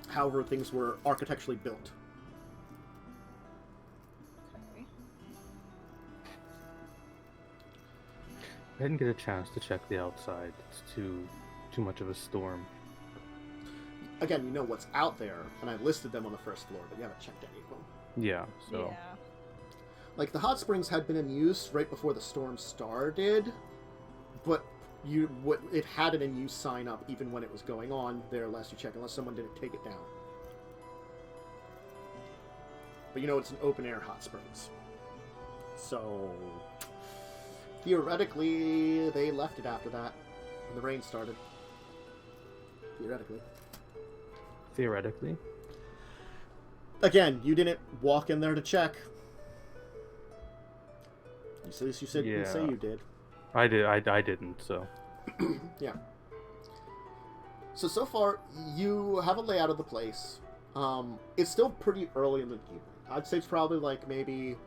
However, things were architecturally built. Okay. I didn't get a chance to check the outside. It's too much of a storm. Again, you know what's out there, and I listed them on the first floor, but you haven't checked any of them. Yeah, so... Yeah. Like, the hot springs had been in use right before the storm started, but it had an in use sign up even when it was going on there last you check, unless someone didn't take it down. But you know it's an open air hot springs. So theoretically they left it after that when the rain started. Theoretically. Again, you didn't walk in there to check. You said you didn't say you did. I didn't, so. Yeah. So far, you have a layout of the place. It's still pretty early in the evening. I'd say it's probably like maybe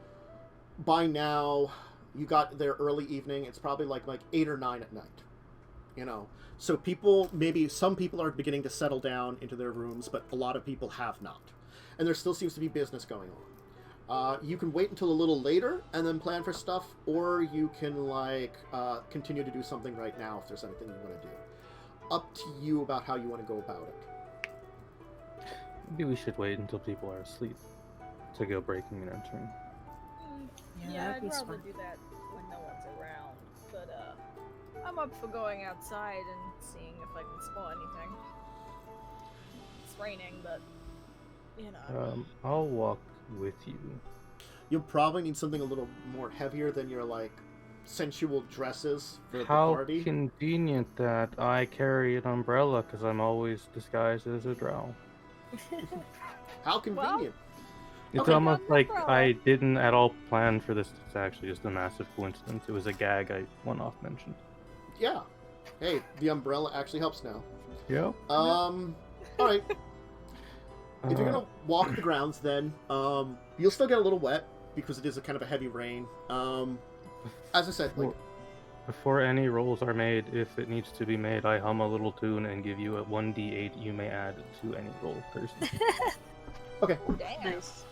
by now, you got there early evening. It's probably like 8 or 9 at night. You know, so some people are beginning to settle down into their rooms, but a lot of people have not. And there still seems to be business going on. You can wait until a little later and then plan for stuff, or you can, like, continue to do something right now if there's anything you want to do. Up to you about how you want to go about it. Maybe we should wait until people are asleep to go breaking and entering. Yeah, I'd rather do that when no one's around. But, I'm up for going outside and seeing if I can spot anything. It's raining, but, you know. I'll walk with you. You'll probably need something a little more heavier than your, like, sensual dresses for the How party. How convenient that I carry an umbrella because I'm always disguised as a drow. How convenient. It's Okay. almost like I didn't at all plan for this. It's actually just a massive coincidence. It was a gag I one-off mentioned. Yeah. Hey, the umbrella actually helps now. Yeah. Alright. If you're gonna walk the grounds, then you'll still get a little wet because it is a kind of a heavy rain. As I said, like, before any rolls are made, if it needs to be made, I hum a little tune and give you a 1d8 you may add to any roll person. Okay. Damn. Nice.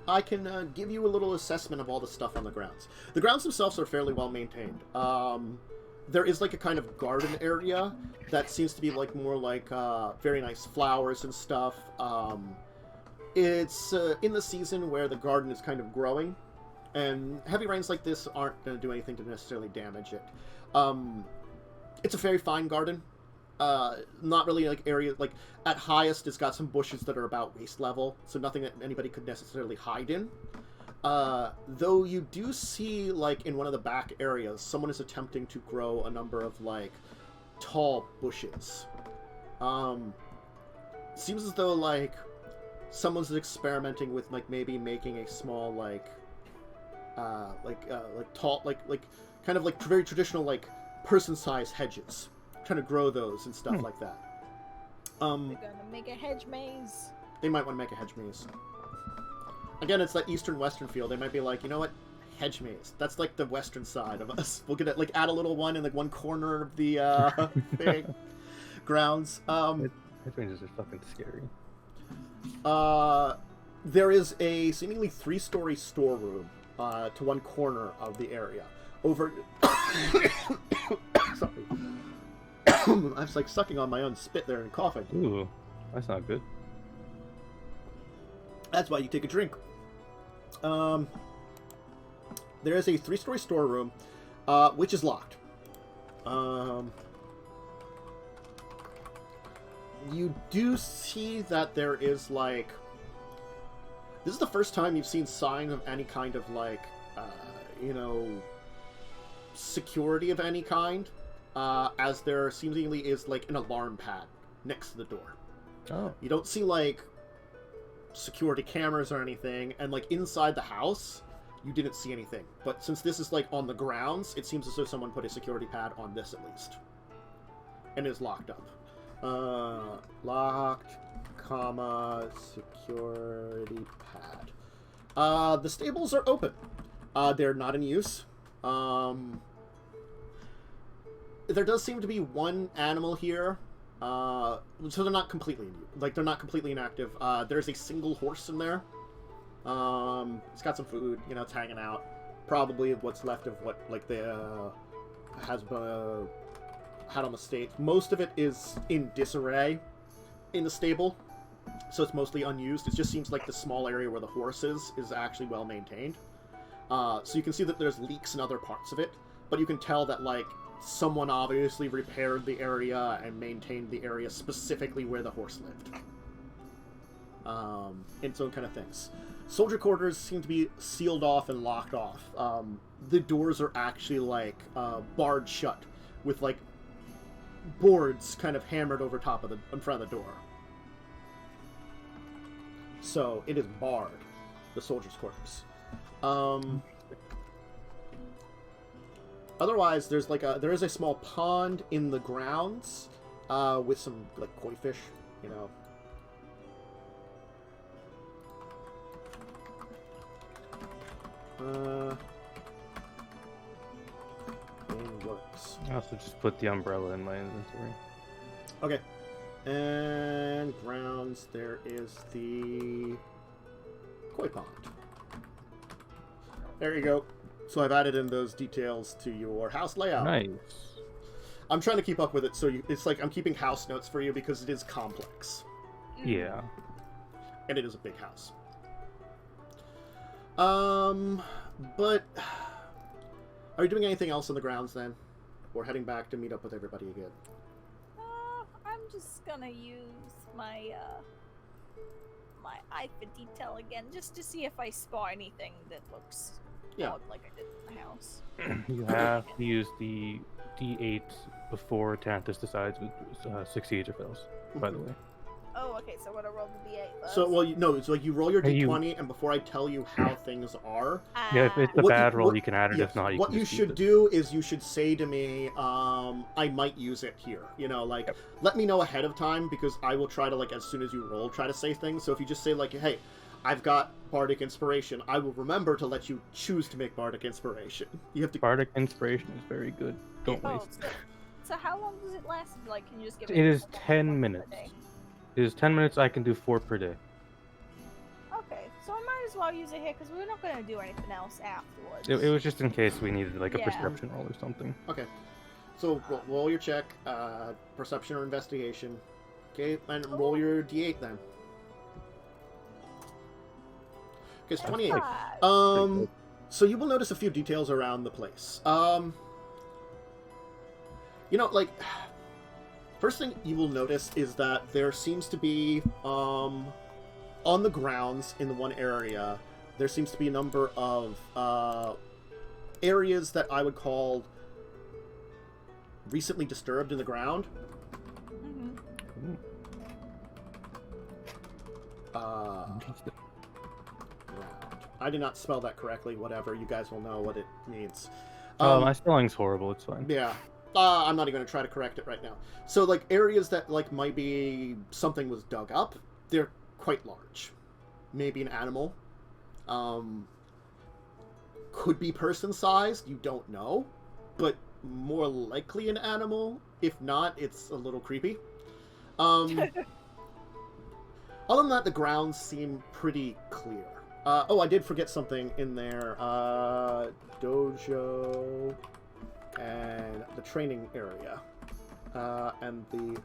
I can give you a little assessment of all the stuff on the grounds. The grounds themselves are fairly well maintained. There is like a kind of garden area that seems to be like more like very nice flowers and stuff. It's in the season where the garden is kind of growing, and heavy rains like this aren't going to do anything to necessarily damage it. It's a very fine garden. Not really like area, like at highest it's got some bushes that are about waist level, so nothing that anybody could necessarily hide in. Though you do see, like, in one of the back areas, someone is attempting to grow a number of, like, tall bushes. Seems as though, like, someone's experimenting with, like, maybe making a small, like tall, like, kind of, like, very traditional, like, person-sized hedges. Trying to grow those and stuff like that. They're gonna make a hedge maze. They might want to make a hedge maze. Again, it's that eastern-western feel. They might be like, you know what? Hedge maze. That's like the western side of us. We'll get it, like, add a little one in like one corner of the thing. Grounds. Hedge mazes are fucking scary. There is a seemingly 3-story storeroom to one corner of the area. Over... Sorry. I'm just like sucking on my own spit there and coughing. Ooh, that's not good. That's why you take a drink. There is a 3-story storeroom, which is locked. You do see that there is, like... This is the first time you've seen sign of any kind of, like, you know, security of any kind, as there seemingly is, like, an alarm pad next to the door. Oh. You don't see, like, security cameras or anything, and, like, inside the house, you didn't see anything. But since this is, like, on the grounds, it seems as though someone put a security pad on this, at least. And is locked up. Locked, comma, security pad. The stables are open. They're not in use. There does seem to be one animal here. So they're not completely, like, they're not completely inactive. There's a single horse in there. It's got some food, you know, it's hanging out. Probably what's left of what, like, the, has had on the stage. Most of it is in disarray in the stable, so it's mostly unused. It just seems like the small area where the horse is actually well maintained. So you can see that there's leaks in other parts of it, but you can tell that, like, someone obviously repaired the area and maintained the area specifically where the horse lived. And so kind of things. Soldier quarters seem to be sealed off and locked off. The doors are actually, like, barred shut with, like, boards kind of hammered over top of in front of the door. So it is barred, the soldiers' quarters. Otherwise, there's like there is a small pond in the grounds with some, like, koi fish, you know. Game works. I also just put the umbrella in my inventory. Okay. And grounds, there is the koi pond. There you go. So I've added in those details to your house layout. Nice. I'm trying to keep up with it, so it's like I'm keeping house notes for you because it is complex. Yeah. And it is a big house. But are you doing anything else on the grounds then? Or heading back to meet up with everybody again? I'm just gonna use my my eye for detail again, just to see if I spot anything that looks odd like I did in the house. You have to use the D8 before Tantus decides if it succeeds or fails, by the way. Oh, okay, so I'm gonna roll the D8 first. So, well, no, so you roll your Hey, D20, and before I tell you how things are... Yeah, if it's a bad roll, you can add it. Yes, If not, you what can you just keep should it. do is you should say to me, I might use it here. You know, like, let me know ahead of time, because I will try to, like, as soon as you roll, try to say things. So if you just say, like, hey, I've got Bardic Inspiration, I will remember to let you choose to make Bardic Inspiration. You have to... Bardic Inspiration is very good. Don't Oh, waste. so how long does it last? Like, can you just give It is like, 10 1 per minutes. day? It is 10 minutes. I can do 4 per day. Okay, so I might as well use it here, because we're not gonna do anything else afterwards. It was just in case we needed like a Yeah. perception roll or something. Okay. So, roll your check, perception or investigation. Okay, and roll your D8 then. Okay, it's 28. So you will notice a few details around the place. You know, like, first thing you will notice is that there seems to be, on the grounds in the one area, there seems to be a number of, areas that I would call recently disturbed in the ground. Mm-hmm. Interesting. I did not spell that correctly. Whatever, you guys will know what it means. My spelling's horrible. It's fine. Yeah. I'm not even going to try to correct it right now. So, like, areas that, like, might be something was dug up, they're quite large. Maybe an animal. Could be person-sized, you don't know. But more likely an animal. If not, it's a little creepy. Other than that, the grounds seem pretty clear. Oh, I did forget something in there. Dojo and the training area. And the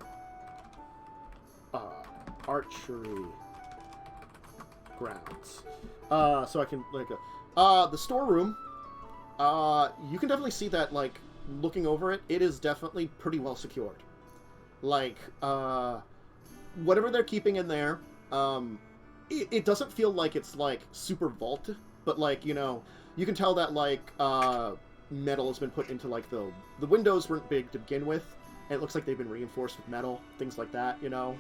archery grounds. So I can like the storeroom. You can definitely see that, like, looking over it, it is definitely pretty well secured. Like, whatever they're keeping in there, it doesn't feel like it's, like, super vault, but, like, you know, you can tell that, like, metal has been put into, like, the windows weren't big to begin with, and it looks like they've been reinforced with metal, things like that, you know.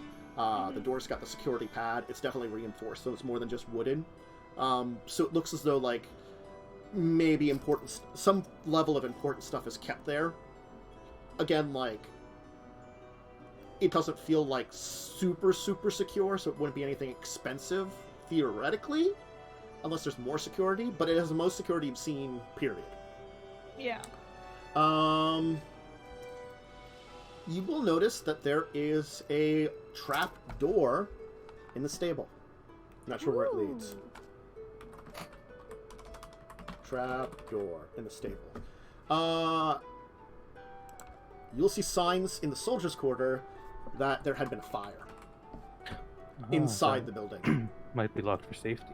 The door's got the security pad, it's definitely reinforced, so it's more than just wooden. So it looks as though, like, maybe some level of important stuff is kept there. Again, like, it doesn't feel like super secure, so it wouldn't be anything expensive theoretically, unless there's more security, but it has the most security you've seen, period. Yeah. You will notice that there is a trap door in the stable. Not sure where it leads. Trap door in the stable. You'll see signs in the soldiers' quarter that there had been a fire inside the building. Might be locked for safety.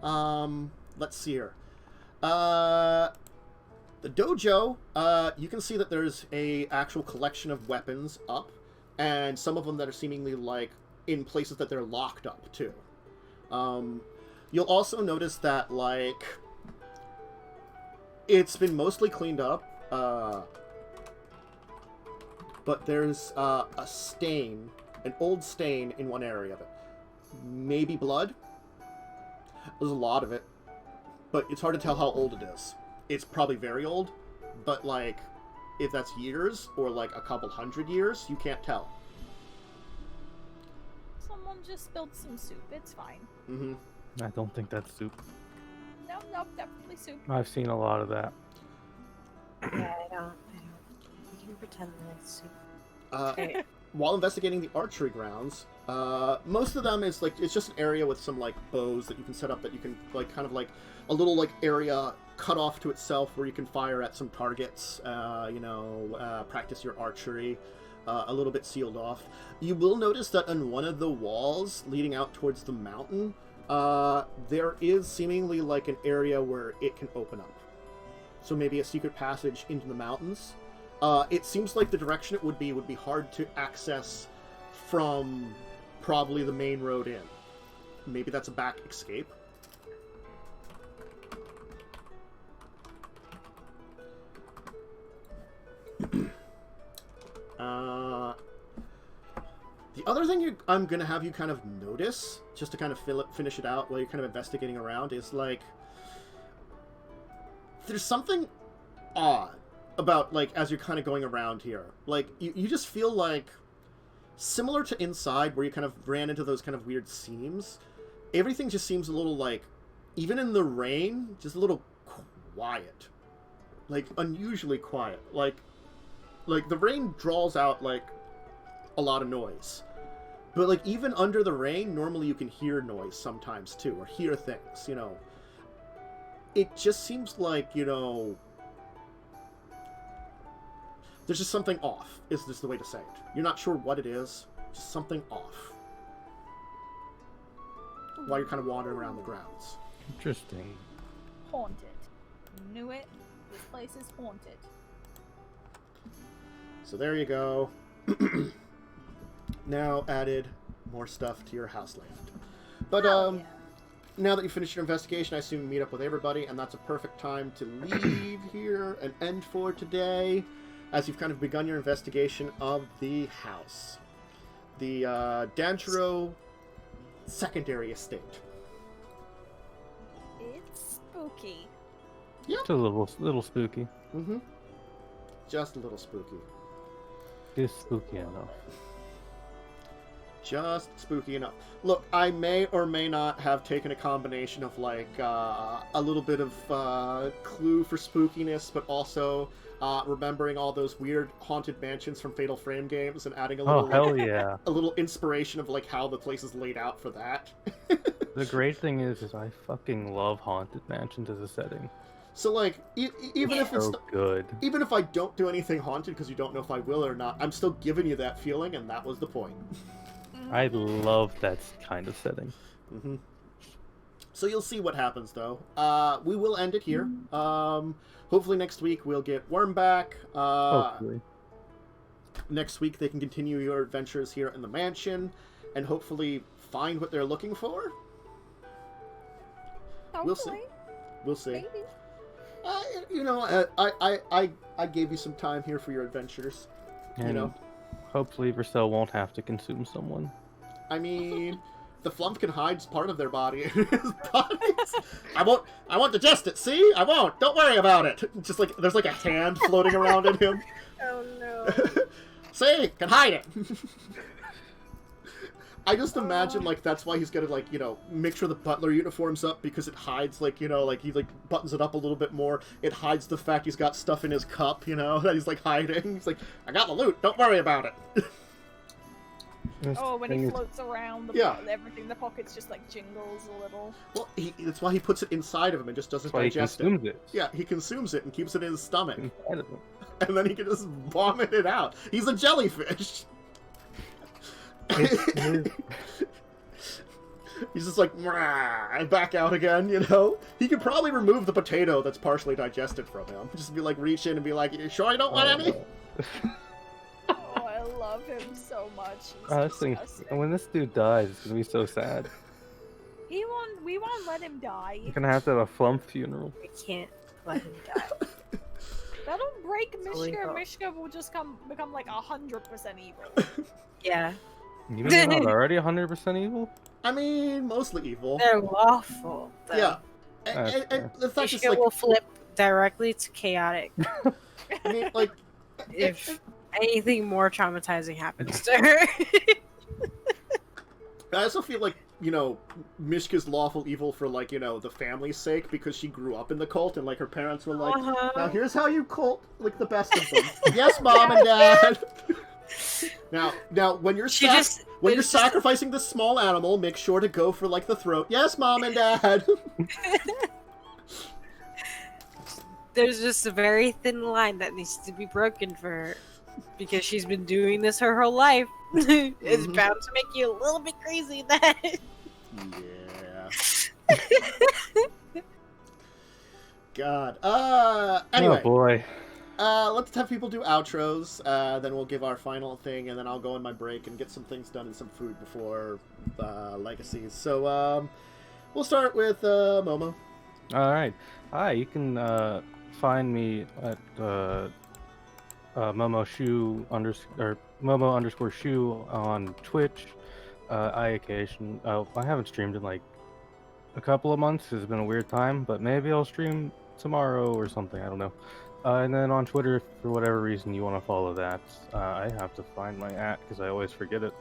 Let's see here. The dojo, you can see that there's a actual collection of weapons up, and some of them that are seemingly, like, in places that they're locked up, too. You'll also notice that, like, it's been mostly cleaned up, but there's a stain, an old stain in one area of it. Maybe blood? There's a lot of it, but it's hard to tell how old it is. It's probably very old, but, like, if that's years or, like, a couple hundred years, you can't tell. Someone just spilled some soup. It's fine. Mm-hmm. I don't think that's soup. Nope, definitely soup. I've seen a lot of that. Yeah, I don't. You can pretend that it's soup. While investigating the archery grounds, most of them is, like, it's just an area with some, like, bows that you can set up that you can, like, kind of, like, a little, like, area cut off to itself where you can fire at some targets, practice your archery, a little bit sealed off. You will notice that on one of the walls leading out towards the mountain, there is seemingly, like, an area where it can open up. So maybe a secret passage into the mountains. It seems like the direction it would be hard to access from probably the main road in. Maybe that's a back escape. The other thing I'm going to have you kind of notice, just to kind of finish it out while you're kind of investigating around, is, like, there's something odd about, like, as you're kind of going around here. Like, you just feel like, similar to inside, where you kind of ran into those kind of weird seams, everything just seems a little, like, even in the rain, just a little quiet. Like, unusually quiet. Like the rain draws out, like, a lot of noise. But, like, even under the rain, normally you can hear noise sometimes, too, or hear things, you know. It just seems like, you know, there's just something off, is just the way to say it. You're not sure what it is, just something off. While you're kind of wandering around the grounds. Interesting. Haunted. Knew it. This place is haunted. So there you go. Now added more stuff to your house layout. But, Yeah. now that you finished your investigation, I assume you meet up with everybody, and that's a perfect time to leave here and end for today, as you've kind of begun your investigation of the house. The Danjuro secondary estate. It's spooky. It's a little spooky. Mm-hmm. Just a little spooky. It's spooky enough. Just spooky enough. Look, I may or may not have taken a combination of, like, a little bit of clue for spookiness, but also remembering all those weird haunted mansions from Fatal Frame games and adding a little, Oh, hell yeah. a little inspiration of, like, how the place is laid out for that. The great thing is I fucking love haunted mansions as a setting. So like, even if it's So good. even if I don't do anything haunted because you don't know if I will or not, I'm still giving you that feeling, and that was the point. I love that kind of setting. Mm-hmm. So you'll see what happens, though. We will end it here. Hopefully next week we'll get Worm back. Hopefully. Next week they can continue your adventures here in the mansion, and hopefully find what they're looking for. We'll see. We'll see. Maybe. You know, I gave you some time here for your adventures. And you know, hopefully Vercel won't have to consume someone. I mean, the flumph can hide part of their body in his bodies. I won't digest it. See, I won't. Don't worry about it. Just like there's like a hand floating around in him. Oh no. See, can hide it. I just imagine, like, that's why he's gonna, like, you know, make sure the butler uniform's up, because it hides, like, you know, like, he, like, buttons it up a little bit more. It hides the fact he's got stuff in his cup, you know, that he's, like, hiding. He's like, I got the loot, don't worry about it. Oh, when he floats around, everything, the pockets just, like, jingles a little. Well, that's why he puts it inside of him and just doesn't digest it. He consumes it. Yeah, he consumes it and keeps it in his stomach. Inside of him. And then he can just vomit it out. He's a jellyfish. He's just like, and back out again, you know? He could probably remove the potato that's partially digested from him. Just be like, reach in and be like, you sure you don't want any? Oh, I love him so much. When this dude dies, it's gonna be so sad. We won't let him die. You're gonna have to have a flumph funeral. We can't let him die. That'll break Mishka. Mishka will just become like 100% evil. Yeah. You mean they're not already 100% evil? I mean, mostly evil. They're lawful, though. Yeah. And the fact is, like, will flip directly to chaotic. I mean, like, if anything more traumatizing happens to her. I also feel like, you know, Mishka's lawful evil for, like, you know, the family's sake, because she grew up in the cult, and, like, her parents were like, now here's how you cult, like, the best of them. Yes, Mom and Dad! Now, when you're sacrificing this small animal, make sure to go for, like, the throat. Yes, Mom and Dad! There's just a very thin line that needs to be broken for her. Because she's been doing this her whole life. It's bound to make you a little bit crazy then. Yeah. God. Anyway. Oh boy. Let's have people do outros, then we'll give our final thing, and then I'll go on my break and get some things done and some food before Legacies. So, we'll start with Momo. Alright. Hi, you can find me at Momo_Shu on Twitch. I haven't streamed in like a couple of months. It's been a weird time, but maybe I'll stream tomorrow or something. I don't know. And then on Twitter, if for whatever reason you want to follow that, I have to find my @ because I always forget it.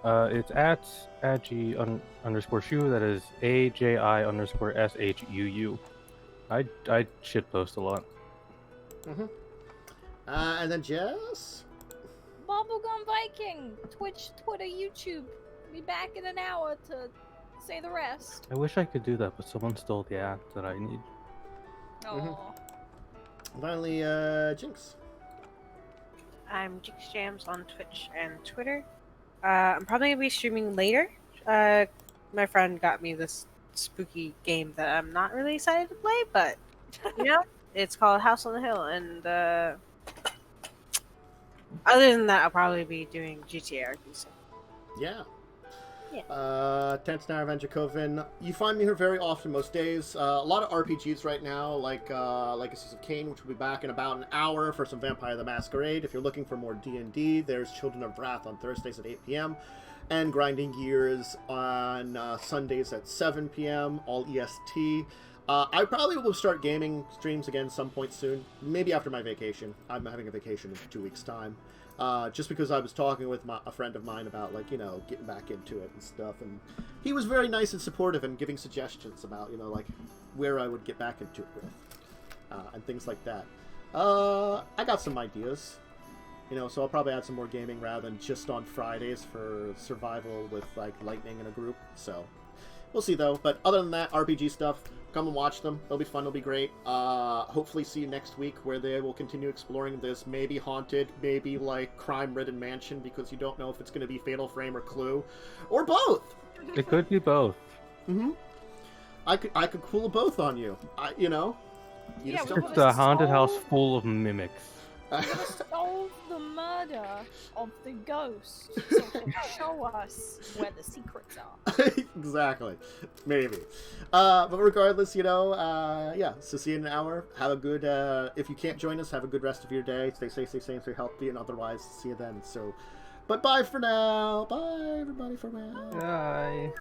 It's at @G_Shu. That is AJI_SHUU. I shitpost a lot. And then Jess? Bubblegum Viking! Twitch, Twitter, YouTube. Be back in an hour to say the rest. I wish I could do that, but someone stole the @ that I need. Oh. Finally, Jinxx. I'm Jinxx Jams on Twitch and Twitter. I'm probably going to be streaming later. My friend got me this spooky game that I'm not really excited to play, but, you know, it's called House on the Hill, and other than that, I'll probably be doing GTA RP. Yeah. 10th Hour of Dracovin. You find me here very often most days. A lot of RPGs right now, like Legacies of Kain, which will be back in about an hour for some Vampire the Masquerade. If you're looking for more D&D, there's Children of Wrath on Thursdays at 8 p.m. and Grinding Gears on Sundays at 7 p.m., all EST. I probably will start gaming streams again some point soon, maybe after my vacation. I'm having a vacation in 2 weeks' time. Just because I was talking with a friend of mine about, like, you know, getting back into it and stuff, and he was very nice and supportive and giving suggestions about, you know, like, where I would get back into it with, and things like that. I got some ideas, you know, so I'll probably add some more gaming rather than just on Fridays for survival with, like, Lightning in a group, so we'll see though. But other than that, RPG stuff, come and watch them. They'll be fun. They'll be great. Hopefully see you next week where they will continue exploring this maybe haunted, maybe like crime-ridden mansion, because you don't know if it's going to be Fatal Frame or Clue, or both. It could be both. Mm-hmm. I could cool both on you. You know. You Yeah, just we don't- will It's a haunted house solve- full of mimics. We're gonna solve the murder of the ghost, so it can show us where the secrets are. Exactly. Maybe. But regardless, you know, yeah, so see you in an hour. Have a good, if you can't join us, have a good rest of your day. Stay safe, stay sane, stay healthy, and otherwise, see you then. So, but bye for now. Bye, everybody, farewell. Bye.